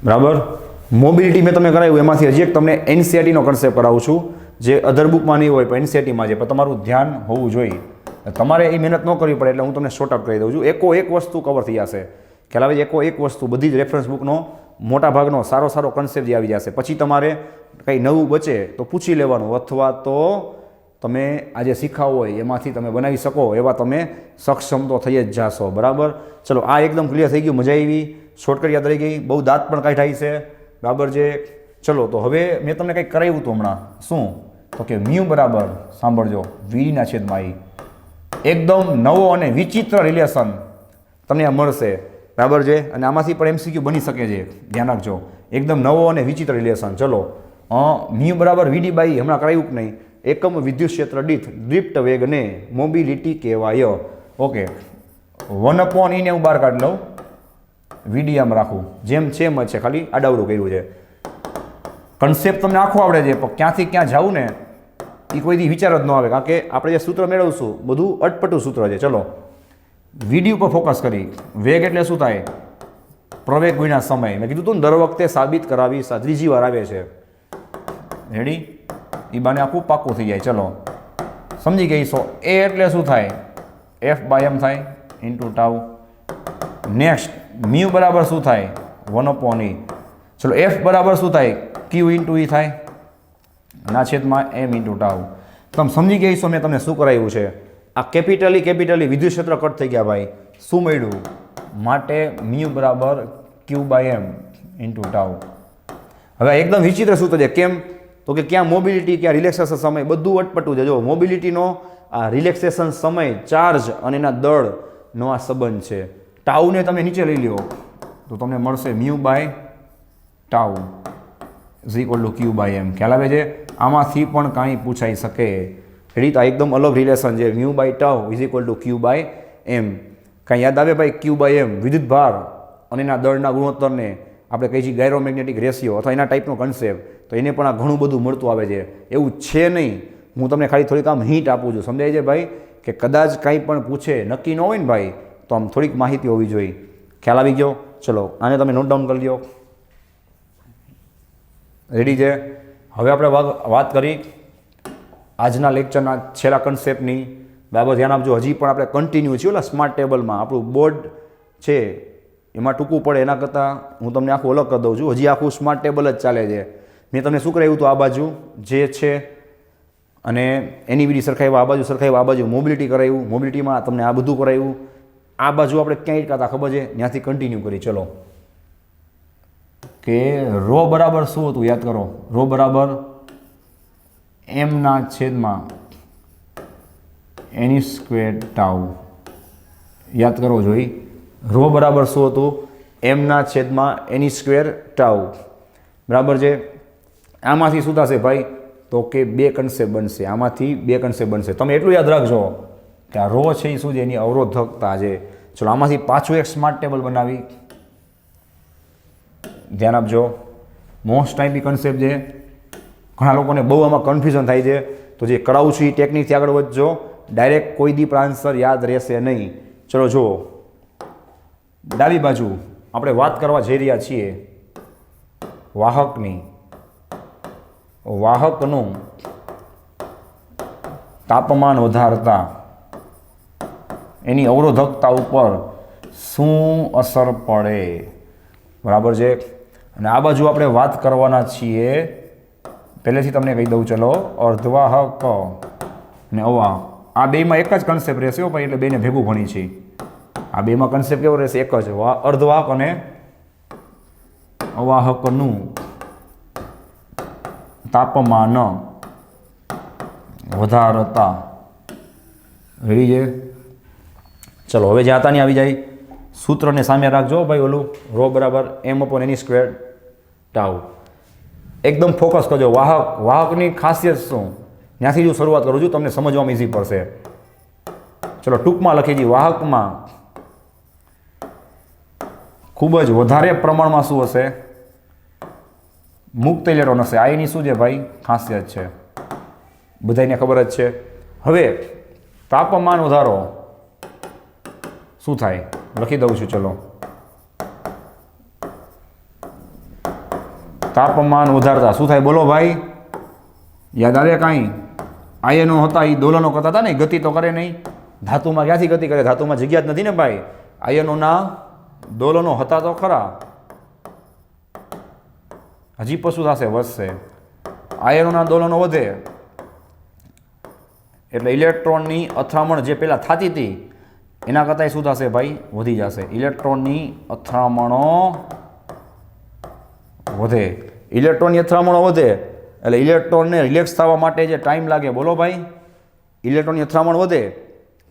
બરાબર? મોબિલિટી મેં તમને કરાવ્યું, એમાંથી હજી એક તમને એનસીઆરટીનો કન્સેપ્ટ કરાવું છું, જે અધર બુકમાં નહીં હોય પણ એનસીઆરટીમાં છે, પણ તમારું ધ્યાન હોવું જોઈએ. તમારે એ મહેનત ન કરવી પડે એટલે હું તમને શોર્ટ આઉટ કરી દઉં છું. એક વસ્તુ કવર થઈ જશે. ખ્યાલ આવે? એક વસ્તુ બધી જ રેફરન્સ બુકનો મોટા ભાગનો સારો કન્સેપ્ટ જે આવી જશે. પછી તમારે કંઈ નવું બચે તો પૂછી લેવાનું, અથવા તો તમે આજે શીખાવો હોય એમાંથી તમે બનાવી શકો એવા તમે સક્ષમ તો થઈ જ જાશો. બરાબર? ચલો, આ એકદમ ક્લિયર થઈ ગયું. મજા આવી, શોર્ટકટ યાદ રહી ગઈ, બહુ દાંત પણ કાઢાઈ છે. બરાબર છે? ચલો, તો હવે મેં તમને કંઈક કરાવ્યું હતું હમણાં. શું? તો કે મ્યુ બરાબર, સાંભળજો, વીના છેદમાં ઈ. એકદમ નવો અને વિચિત્ર રિલેશન તમને આ મળશે. બરાબર છે? અને આમાંથી પણ એમસીક્યુ બની શકે છે, ધ્યાન રાખજો. એકદમ નવો અને વિચિત્ર રિલેશન. ચલો, મ્યુ બરાબર વીડી બાય હમણાં કરાવ્યું કે નહીં? એકમ વિદ્યુત ક્ષેત્ર દીઠ દ્રિપ્ત વેગને મોબિલિટી કહેવાય. ઓકે, 1/E ને હું બહાર કાઢી લઉં, વીડી આમ રાખું, જેમ છે એમ જ છે, ખાલી આડાવડું કર્યું છે. કન્સેપ્ટ તમને આખો આવડે છે, પણ ક્યાંથી ક્યાં જવું ને એ કોઈથી વિચાર જ ન આવે, કારણ કે આપણે જે સૂત્ર મેળવશું બધું અટપટું સૂત્ર છે. ચલો, વીડી ઉપર ફોકસ કરી. વેગ એટલે શું થાય? પ્રવેગ ગુણ્યા સમય. મેં કીધું તું દર વખતે સાબિત કરાવી, ત્રીજી વાર આવે છે. રેડી? એ બાને આખું પાકું થઈ જાય. ચલો, સમજી ગઈ? સો એ એટલે શું થાય? F/m થાય ઇન્ટુ ટાઉ. નેક્સ્ટ, મ્યુ બરાબર શું થાય? 1/E. ચલો, F બરાબર શું થાય? Q ઇન્ટુ E થાય, ના છેદમાં M ઇન્ટુ ટાઉ. તમે સમજી ગઈ છો મેં તમને શું કરાવ્યું છે? આ કેપિટલી વિદ્યુત ક્ષેત્ર કટ થઈ ગયા ભાઈ. શું મળ્યું? માટે મ્યુ બરાબર Q/m ઇન્ટુ ટાઉ. હવે એકદમ વિચિત્ર સૂત્ર છે. કેમ? તો કે ક્યાં મોબિલિટી, ક્યાં રિલેક્સેશન સમય, બધું અટપટું છે. જો મોબિલિટીનો આ રિલેક્સેશન સમય, ચાર્જ અને એના દળનો આ સંબંધ છે. ટાઉને તમે નીચે લઈ લ્યો તો તમને મળશે mu by tau is equal to Q/m. ખ્યાલ આવે છે? આમાંથી પણ કાંઈ પૂછાઈ શકે. રેડી? તો આ એકદમ અલગ રિલેશન છે. Mu by tau is equal to Q/m. કાંઈ યાદ આવે ભાઈ? Q/m વિદ્યુત ભાર અને એના દળના ગુણોત્તરને આપણે કહીએ છીએ ગાયરોમેગ્નેટિક રેશિયો અથવા એના ટાઈપનો કન્સેપ્ટ. તો એને પણ આ ઘણું બધું મળતું આવે છે. એવું છે નહીં, હું તમને ખાલી થોડીક આમ હિન્ટ આપું છું. સમજાય છે ભાઈ? કે કદાચ કાંઈ પણ પૂછે, નક્કી ન હોય ને ભાઈ, તો આમ થોડીક માહિતી હોવી જોઈએ. ખ્યાલ આવી ગયો? ચલો, આને તમે નોટ ડાઉન કરી લો. રેડી છે? હવે આપણે વાત કરી આજના લેક્ચરના છેલ્લા કન્સેપ્ટની. બરાબર, ધ્યાન આપજો. હજી પણ આપણે કન્ટિન્યુ છીએ ઓલા સ્માર્ટ ટેબલમાં. આપણું બોર્ડ છે એમાં ટૂંકું પડે એના કરતાં હું તમને આખું અલગ કરી દઉં છું. હજી આખું સ્માર્ટ ટેબલ જ ચાલે છે. મેં તમને શું કરાવ્યું હતું? આ બાજુ જે છે અને એની બીડી સરખાવ્યા, આ બાજુ સરખાવ્યા, આ બાજુ મોબિલિટી કરાવ્યું, મોબિલિટીમાં તમને આ બધું કરાવ્યું. આ બાજુ આપણે ક્યાં અટકાતા ખબર છે? ત્યાંથી કન્ટિન્યુ કરી. ચલો, કે રો બરાબર શું હતું? યાદ કરો. રો બરાબર એમના છેદમાં એની સ્ક્વેર ટાઉ. યાદ કરવો જોઈએ. રો બરાબર શું હતું? એમના છેદમાં એની સ્ક્વેર ટાઉ. બરાબર છે? આમાંથી શું થશે ભાઈ? તો કે બે કન્સેપ્ટ બનશે. આમાંથી બે કન્સેપ્ટ બનશે. તમે એટલું યાદ રાખજો કે આ રો છે એ શું છે? એની અવરોધકતા છે. ચલો, આમાંથી પાછું એક સ્માર્ટ ટેબલ બનાવી. ધ્યાન આપજો. મોસ્ટ ટાઈપી કન્સેપ્ટ છે. ઘણા લોકોને બહુ આમાં કન્ફ્યુઝન થાય છે. તો જે કરાવું છું એ ટેકનિકથી આગળ વધજો. ડાયરેક્ટ કોઈ દી આન્સર યાદ રહેશે નહીં. ચલો જુઓ, ડાબી બાજુ આપણે વાત કરવા જઈ રહ્યા છીએ વાહકની. વાહકનું તાપમાન વધારતા એની અવરોધકતા ઉપર શું અસર પડે? બરાબર છે? અને આ બાજુ આપણે વાત કરવાના છીએ, પહેલેથી તમને કહી દઉં, ચલો, અર્ધવાહક અને અવાહક. આ બેમાં એક જ કન્સેપ્ટ રહેશે ભાઈ, એટલે બેને ભેગું ભણી છે. આ બેમાં કન્સેપ્ટ કેવો રહેશે? એક જ. અર્ધવાહક અને અવાહકનું તાપમાન વધારતા. રેડી છે? ચલો, હવે જ્યાં તાની આવી જાય. સૂત્રને સામે રાખજો ભાઈ, ઓલું રો બરાબર M/N² ટાઉ. એકદમ ફોકસ કરજો. વાહકની ખાસિયત શું? ત્યાંથી જો શરૂઆત કરું છું, તમને સમજવામાં ઇઝી પડશે. ચલો, ટૂંકમાં લખી દઈએ. વાહકમાં ખૂબ જ વધારે પ્રમાણમાં શું હશે? મુક્ત ઇલેક્ટ્રોન હશે. આ એની શું છે ભાઈ? ખાસિયત છે. બધાને ખબર જ છે. હવે તાપમાન વધારો શું થાય? લખી દઉં છું. ચલો, તાપમાન વધારતા શું થાય બોલો ભાઈ? યાદ આવે કાંઈ? આયનો હતા એ દોલનો કરતા હતા ને, ગતિ તો કરે નહીં. ધાતુમાં ક્યાંથી ગતિ કરે? ધાતુમાં જગ્યા જ નથી ને ભાઈ. આયનોના દોલનો હતા તો ખરા, હજી પશુ થશે, વધશે. આયનોના દોલનો વધે એટલે ઇલેક્ટ્રોનની અથડામણ જે પહેલાં થતી હતી એના કરતાં શું થશે ભાઈ? વધી જશે. ઇલેક્ટ્રોનની અથડામણો વધે. ઇલેક્ટ્રોનની અથડામણો વધે એટલે ઇલેક્ટ્રોનને રિલેક્સ થવા માટે જે ટાઈમ લાગે બોલો ભાઈ, ઇલેક્ટ્રોનની અથડામણ વધે.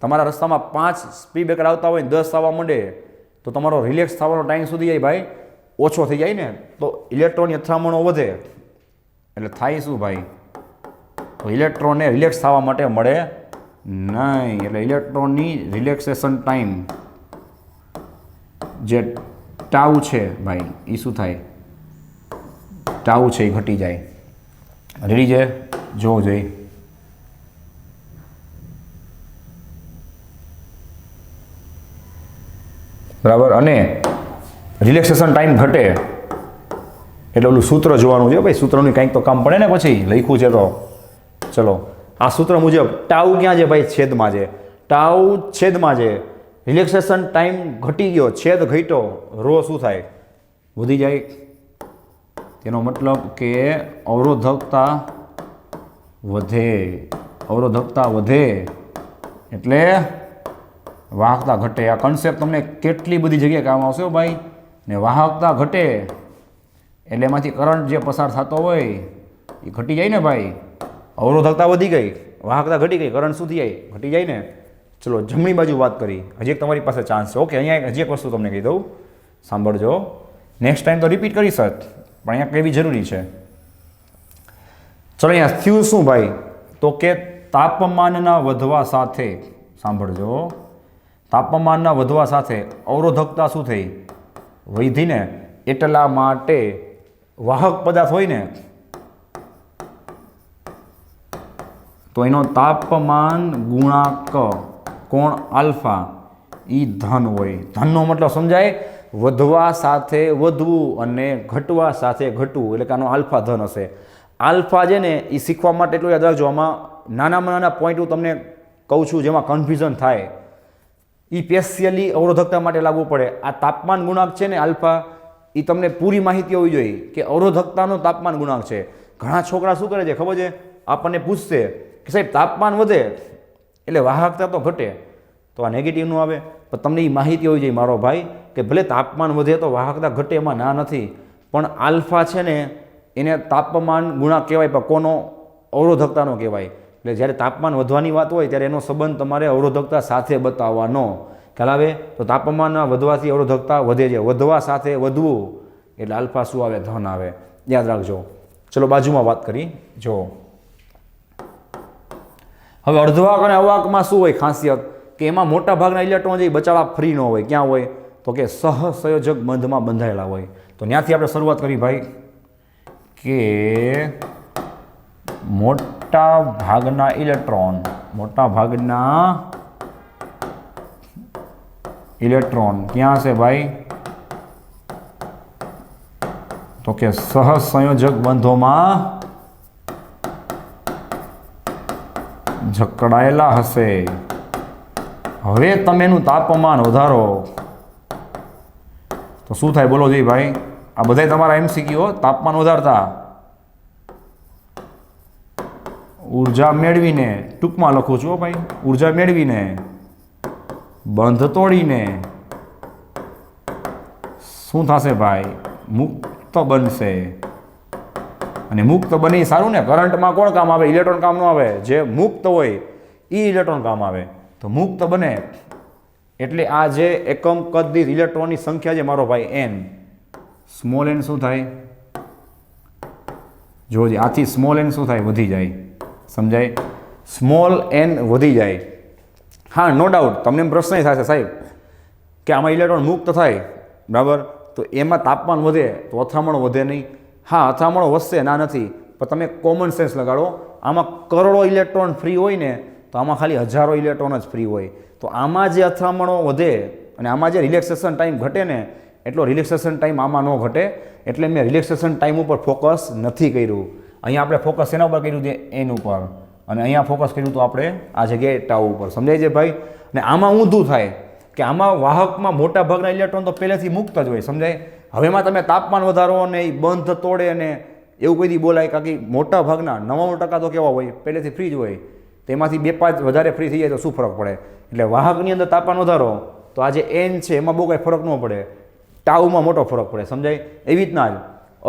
તમારા રસ્તામાં 5 સ્પીડ બ્રેકર આવતા હોય 10 આવવા માંડે તો તમારો રિલેક્સ થવાનો ટાઈમ સુધી જાય ભાઈ ઓછો થઈ જાય ને. તો ઇલેક્ટ્રોનની અથડામણો વધે એટલે થાય શું ભાઈ? તો ઇલેક્ટ્રોનને રિલેક્સ થવા માટે મળે નહીં. એટલે ઇલેક્ટ્રોનની રિલેક્સેશન ટાઈમ જે ટાઉ છે ભાઈ એ શું થાય? ટાઉ છે એ ઘટી જાય. રેડી છે? જોવો જોઈએ. બરાબર. અને રિલેક્સેશન ટાઈમ ઘટે એટલે ઓલું સૂત્ર જોવાનું છે ભાઈ. સૂત્રનું કંઈક તો કામ પડે ને, પછી લખ્યું છે તો ચલો આ સૂત્ર મુજબ ટાઉ ક્યાં છે ભાઈ? છેદમાં છે. ટાઉ છેદમાં છે. રિલેક્સેશન ટાઈમ ઘટી ગયો, છેદ ઘટ્યો, રો શું થાય? વધી જાય. તેનો મતલબ કે અવરોધકતા વધે. અવરોધકતા વધે એટલે વાહકતા ઘટે. આ કન્સેપ્ટ તમને કેટલી બધી જગ્યાએ કામ આવશે ભાઈ. ને વાહકતા ઘટે એટલે એમાંથી કરંટ જે પસાર થતો હોય એ ઘટી જાય ને ભાઈ. અવરોધકતા વધી ગઈ, વાહકતા ઘટી ગઈ, કરંટ શું થઈ જાય? ઘટી જાય ને. ચલો જમણી બાજુ વાત કરી. હજી એક તમારી પાસે ચાન્સ છે. ઓકે, અહીંયા હજી એક વસ્તુ તમને કહી દઉં, સાંભળજો. નેક્સ્ટ ટાઈમ તો રિપીટ કરીશ જ, પણ અહીંયા કહેવી જરૂરી છે. ચલો અહીંયા થયું શું ભાઈ? તો કે તાપમાનના વધવા સાથે, સાંભળજો, તાપમાનના વધવા સાથે અવરોધકતા શું થઈ? વધી ને. એટલા માટે વાહક પદાર્થ હોય ને તો એનો તાપમાન ગુણાંક કોણ? આલ્ફા. એ ધન હોય. ધનનો મતલબ સમજાય? વધવા સાથે વધવું અને ઘટવા સાથે ઘટવું, એટલે કે આનો આલ્ફા ધન હશે. આલ્ફા છે ને એ શીખવા માટે એટલું યાદ રાખજો. આમાં નાનામાં નાના પોઈન્ટ હું તમને કહું છું જેમાં કન્ફ્યુઝન થાય એ સ્પેશિયલી અવરોધકતા માટે લાગુ પડે. આ તાપમાન ગુણાંક છે ને આલ્ફા, એ તમને પૂરી માહિતી હોવી જોઈએ કે અવરોધકતાનો તાપમાન ગુણાંક છે. ઘણા છોકરા શું કરે છે ખબર છે? આપણને પૂછશે કે સાહેબ તાપમાન વધે એટલે વાહકતા તો ઘટે, તો આ નેગેટિવનું આવે. પણ તમને એ માહિતી હોવી જોઈએ મારો ભાઈ કે ભલે તાપમાન વધે તો વાહકતા ઘટે, એમાં ના નથી. પણ આલ્ફા છે ને એને તાપમાન ગુણાંક કહેવાય, પણ કોનો? અવરોધકતાનો કહેવાય. એટલે જ્યારે તાપમાન વધવાની વાત હોય ત્યારે એનો સંબંધ તમારે અવરોધકતા સાથે બતાવવાનો. ખ્યાલ આવે? તો તાપમાનના વધવાથી અવરોધકતા વધે છે. વધવા સાથે વધવું એટલે આલ્ફા શું આવે? ધન આવે. યાદ રાખજો. ચલો બાજુમાં વાત કરી. જો હવે અર્ધવાહક અને અવાહકમાં શું હોય ખાસિયત? કે એમાં મોટા ભાગના ઇલેક્ટ્રોન જે બચાડા ફ્રી ન હોય. ક્યાં હોય? તો કે સહસંયોજક બંધમાં બંધાયેલા હોય. તો ત્યાંથી આપણે શરૂઆત કરી ભાઈ કે મોટા ભાગના ઇલેક્ટ્રોન ક્યાં છે ભાઈ? તો કે સહસંયોજક બંધોમાં જકડાયેલા હશે. હવે તમે એનું તાપમાન વધારો તો શું થાય બોલો જી ભાઈ? આ બધા તમારા MCQ તાપમાન વધારતા ઉર્જા મેળવીને, ટૂંકમાં લખું છું ભાઈ, ઉર્જા મેળવીને બંધ તોડીને શું થશે ભાઈ? મુક્ત બનશે. અને મુક્ત બની સારું ને. કરંટમાં કોણ કામ આવે? ઇલેક્ટ્રોન કામ ન આવે. જે મુક્ત હોય એ ઇલેક્ટ્રોન કામ આવે. તો મુક્ત બને એટલે આ જે એકમ કદ દીઠ ઇલેક્ટ્રોનની સંખ્યા છે મારો ભાઈ n, સ્મોલ n શું થાય? જોજે, આથી સ્મોલ n શું થાય? વધી જાય. સમજાય? સ્મોલ n વધી જાય. હા, નો ડાઉટ તમને પ્રશ્ન થશે સાહેબ કે આમાં ઇલેક્ટ્રોન મુક્ત થાય, બરાબર, તો એમાં તાપમાન વધે તો અથડામણો વધે નહીં. હા, અથડામણો વધશે, ના નથી, પણ તમે કોમન સેન્સ લગાડો. આમાં કરોડો ઇલેક્ટ્રોન ફ્રી હોય ને તો આમાં ખાલી હજારો ઇલેક્ટ્રોન જ ફ્રી હોય. તો આમાં જે અથડામણો વધે અને આમાં જે રિલેક્સેશન ટાઈમ ઘટે ને એટલો રિલેક્સેશન ટાઈમ આમાં ન ઘટે, એટલે મેં રિલેક્સેશન ટાઈમ ઉપર ફોકસ નથી કર્યું. અહીંયા આપણે ફોકસ એના ઉપર કર્યું છે એન ઉપર, અને અહીંયા ફોકસ કર્યું તો આપણે આ જગ્યાએ ટાઉ ઉપર. સમજાય છે ભાઈ? ને આમાં ઊંધું થાય કે આમાં વાહકમાં મોટા ભાગના ઇલેક્ટ્રોન તો પહેલેથી મુક્ત જ હોય. સમજાય? હવે એમાં તમે તાપમાન વધારો અને એ બંધ તોડે અને એવું કોઈ દી બોલાય, કારણ કે મોટા ભાગના 99% તો કેવા હોય પહેલેથી ફ્રી જ હોય, તેમાંથી 2-5 વધારે ફ્રી થઈ જાય તો શું ફરક પડે? એટલે વાહકની અંદર તાપમાન વધારો તો આ જે એન છે એમાં બહુ કાંઈ ફરક ન પડે, ટાઉમાં મોટો ફરક પડે. સમજાય? એવી રીતના જ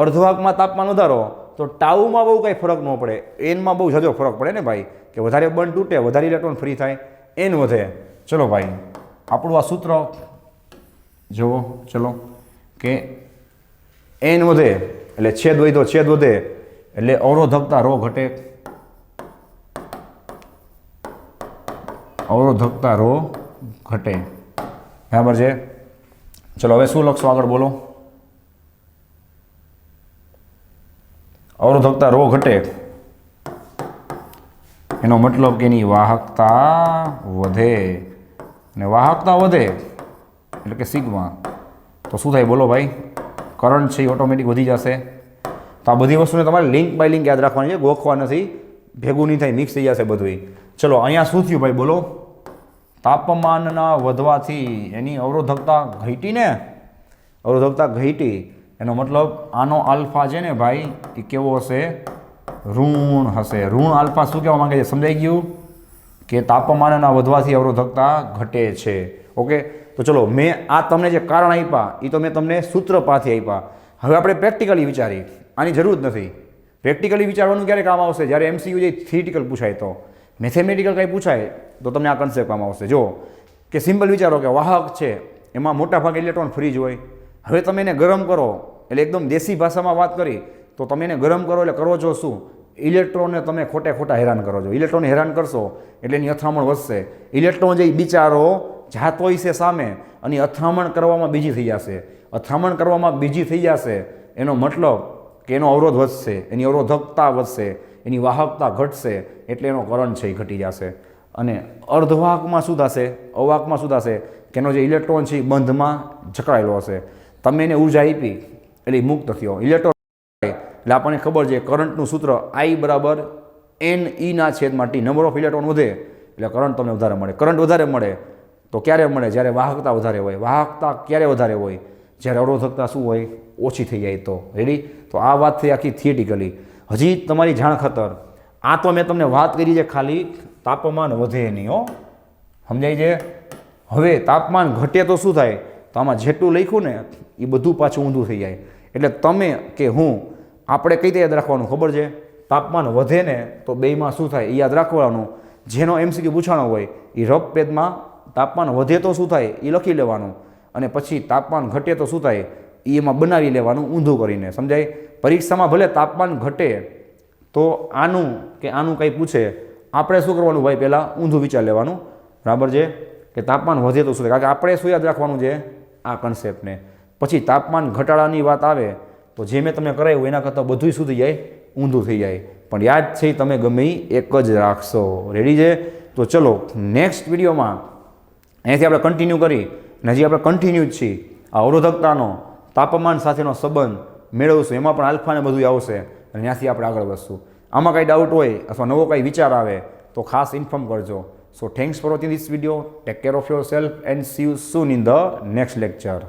અર્ધવાહકમાં તાપમાન વધારો તો ટાઉમાં બહુ કાંઈ ફરક ન પડે, એનમાં બહુ જાજો ફરક પડે ને ભાઈ, કે વધારે બંધ તૂટે, વધારે ઇલેક્ટ્રોન ફ્રી થાય, એન વધે. ચલો ભાઈ, આપણું આ સૂત્ર જુઓ. ચલો કે એન વધે એટલે છેદ હોય તો છેદ વધે, એટલે અવરોધકતા રો ઘટે, અવરોધકતા રો ઘટે. બરાબર છે? ચલો હવે શું લખશો આગળ બોલો? અવરોધકતા રો ઘટે એનો મતલબ કે એની વાહકતા વધે, અને વાહકતા વધે એટલે કે સિગ્મા, તો શું થાય બોલો ભાઈ? કરંટ છે એ ઓટોમેટિક વધી જશે. તો આ બધી વસ્તુને તમારે લિંક બાય લિંક યાદ રાખવાની છે, ગોખવા નથી, ભેગું નહીં થાય, મિક્સ થઈ જશે બધું. ચલો અહીંયા શું થયું ભાઈ બોલો? તાપમાનના વધવાથી એની અવરોધકતા ઘટી ને, અવરોધકતા ઘટી, એનો મતલબ આનો આલ્ફા છે ને ભાઈ એ કેવો હશે? ઋણ હશે. ઋણ આલ્ફા શું કહેવા માંગે છે? સમજાઈ ગયું કે તાપમાનના વધવાથી અવરોધકતા ઘટે છે. ઓકે, તો ચલો મેં આ તમને જે કારણ આપ્યા એ તો મેં તમને સૂત્ર પાસેથી આપ્યા. હવે આપણે પ્રેક્ટિકલી વિચારીએ, આની જરૂર જ નથી. પ્રેક્ટિકલી વિચારવાનું ક્યારે કામ આવશે? જ્યારે MCQ જે થિયરિટિકલ પૂછાય, તો મેથેમેટિકલ કંઈ પૂછાય તો તમને આ કન્સેપ્ટ કામ આવશે. જો કે સિમ્પલ વિચારો કે વાહક છે એમાં મોટા ભાગે ઇલેક્ટ્રોન ફ્રી જ હોય. હવે તમે એને ગરમ કરો, એટલે એકદમ દેશી ભાષામાં વાત કરી તો તમે એને ગરમ કરો એટલે કરો છો શું? ઇલેક્ટ્રોનને તમે ખોટા હેરાન કરો છો. ઇલેક્ટ્રોનને હેરાન કરશો એટલે એની અથડામણ વધશે. ઇલેક્ટ્રોન જે બિચારો જાતો છે સામે અને અથડામણ કરવામાં બીજી થઈ જશે, અથડામણ કરવામાં બીજી થઈ જશે, એનો મતલબ કે એનો અવરોધ વધશે, એની અવરોધકતા વધશે, એની વાહકતા ઘટશે, એટલે એનો કરંટ છે એ ઘટી જશે. અને અર્ધવાહકમાં શું થશે? અવાહકમાં શું થશે? કે એનો જે ઇલેક્ટ્રોન છે એ બંધમાં જકડાયેલો હશે. તમે એને ઉર્જા આપી એટલે મુક્ત થયો ઇલેક્ટ્રોન. એટલે આપણને ખબર છે કરંટનું સૂત્ર I બરાબર NE છેદમાં T. નંબર ઓફ ઇલેક્ટ્રોન વધે એટલે કરંટ તમને વધારે મળે. કરંટ વધારે મળે તો ક્યારે મળે? જ્યારે વાહકતા વધારે હોય. વાહકતા ક્યારે વધારે હોય? જ્યારે અવરોધકતા શું હોય? ઓછી થઈ જાય તો. રેડી? તો આ વાત થઈ આખી થિયરિટિકલી. હજી તમારી જાણ ખાતર આ તો મેં તમને વાત કરી છે ખાલી તાપમાન વધે નહીં. હો, સમજાય છે? હવે તાપમાન ઘટે તો શું થાય? તો આમાં જેટલું લખ્યું ને એ બધું પાછું ઊંધું થઈ જાય. એટલે તમે કે હું આપણે કઈ રીતે યાદ રાખવાનું ખબર છે? તાપમાન વધે ને તો બેમાં શું થાય એ યાદ રાખવાનું. જેનો MCQ પૂછાણો હોય એ રફ પેજમાં તાપમાન વધે તો શું થાય એ લખી લેવાનું, અને પછી તાપમાન ઘટે તો શું થાય એ એમાં બનાવી લેવાનું ઊંધું કરીને. સમજાય? પરીક્ષામાં ભલે તાપમાન ઘટે તો આનું કે આનું કંઈ પૂછે, આપણે શું કરવાનું ભાઈ? પહેલાં ઊંધું વિચાર લેવાનું. બરાબર છે? કે તાપમાન વધે તો શું થાય? કારણ કે આપણે શું યાદ રાખવાનું છે? આ કન્સેપ્ટને. પછી તાપમાન ઘટાડાની વાત આવે તો જે મેં તમને કરાવ્યું એના કરતાં બધું શું થઈ જાય? ઊંધું થઈ જાય. પણ યાદ છે તમે ગમે એક જ રાખશો. રેડી છે? તો ચલો નેક્સ્ટ વિડીયોમાં અહીંયાથી આપણે કન્ટિન્યુ કરી, અને હજી આપણે કન્ટિન્યુ જ છીએ આ અવરોધકતાનો તાપમાન સાથેનો સંબંધ મેળવશું. એમાં પણ આલ્ફાને બધું આવશે અને ત્યાંથી આપણે આગળ વધશું. આમાં કાંઈ ડાઉટ હોય અથવા નવો કાંઈ વિચાર આવે તો ખાસ ઇન્ફોર્મ કરજો. So thanks for watching this video. Take care of yourself and see you soon in the next lecture.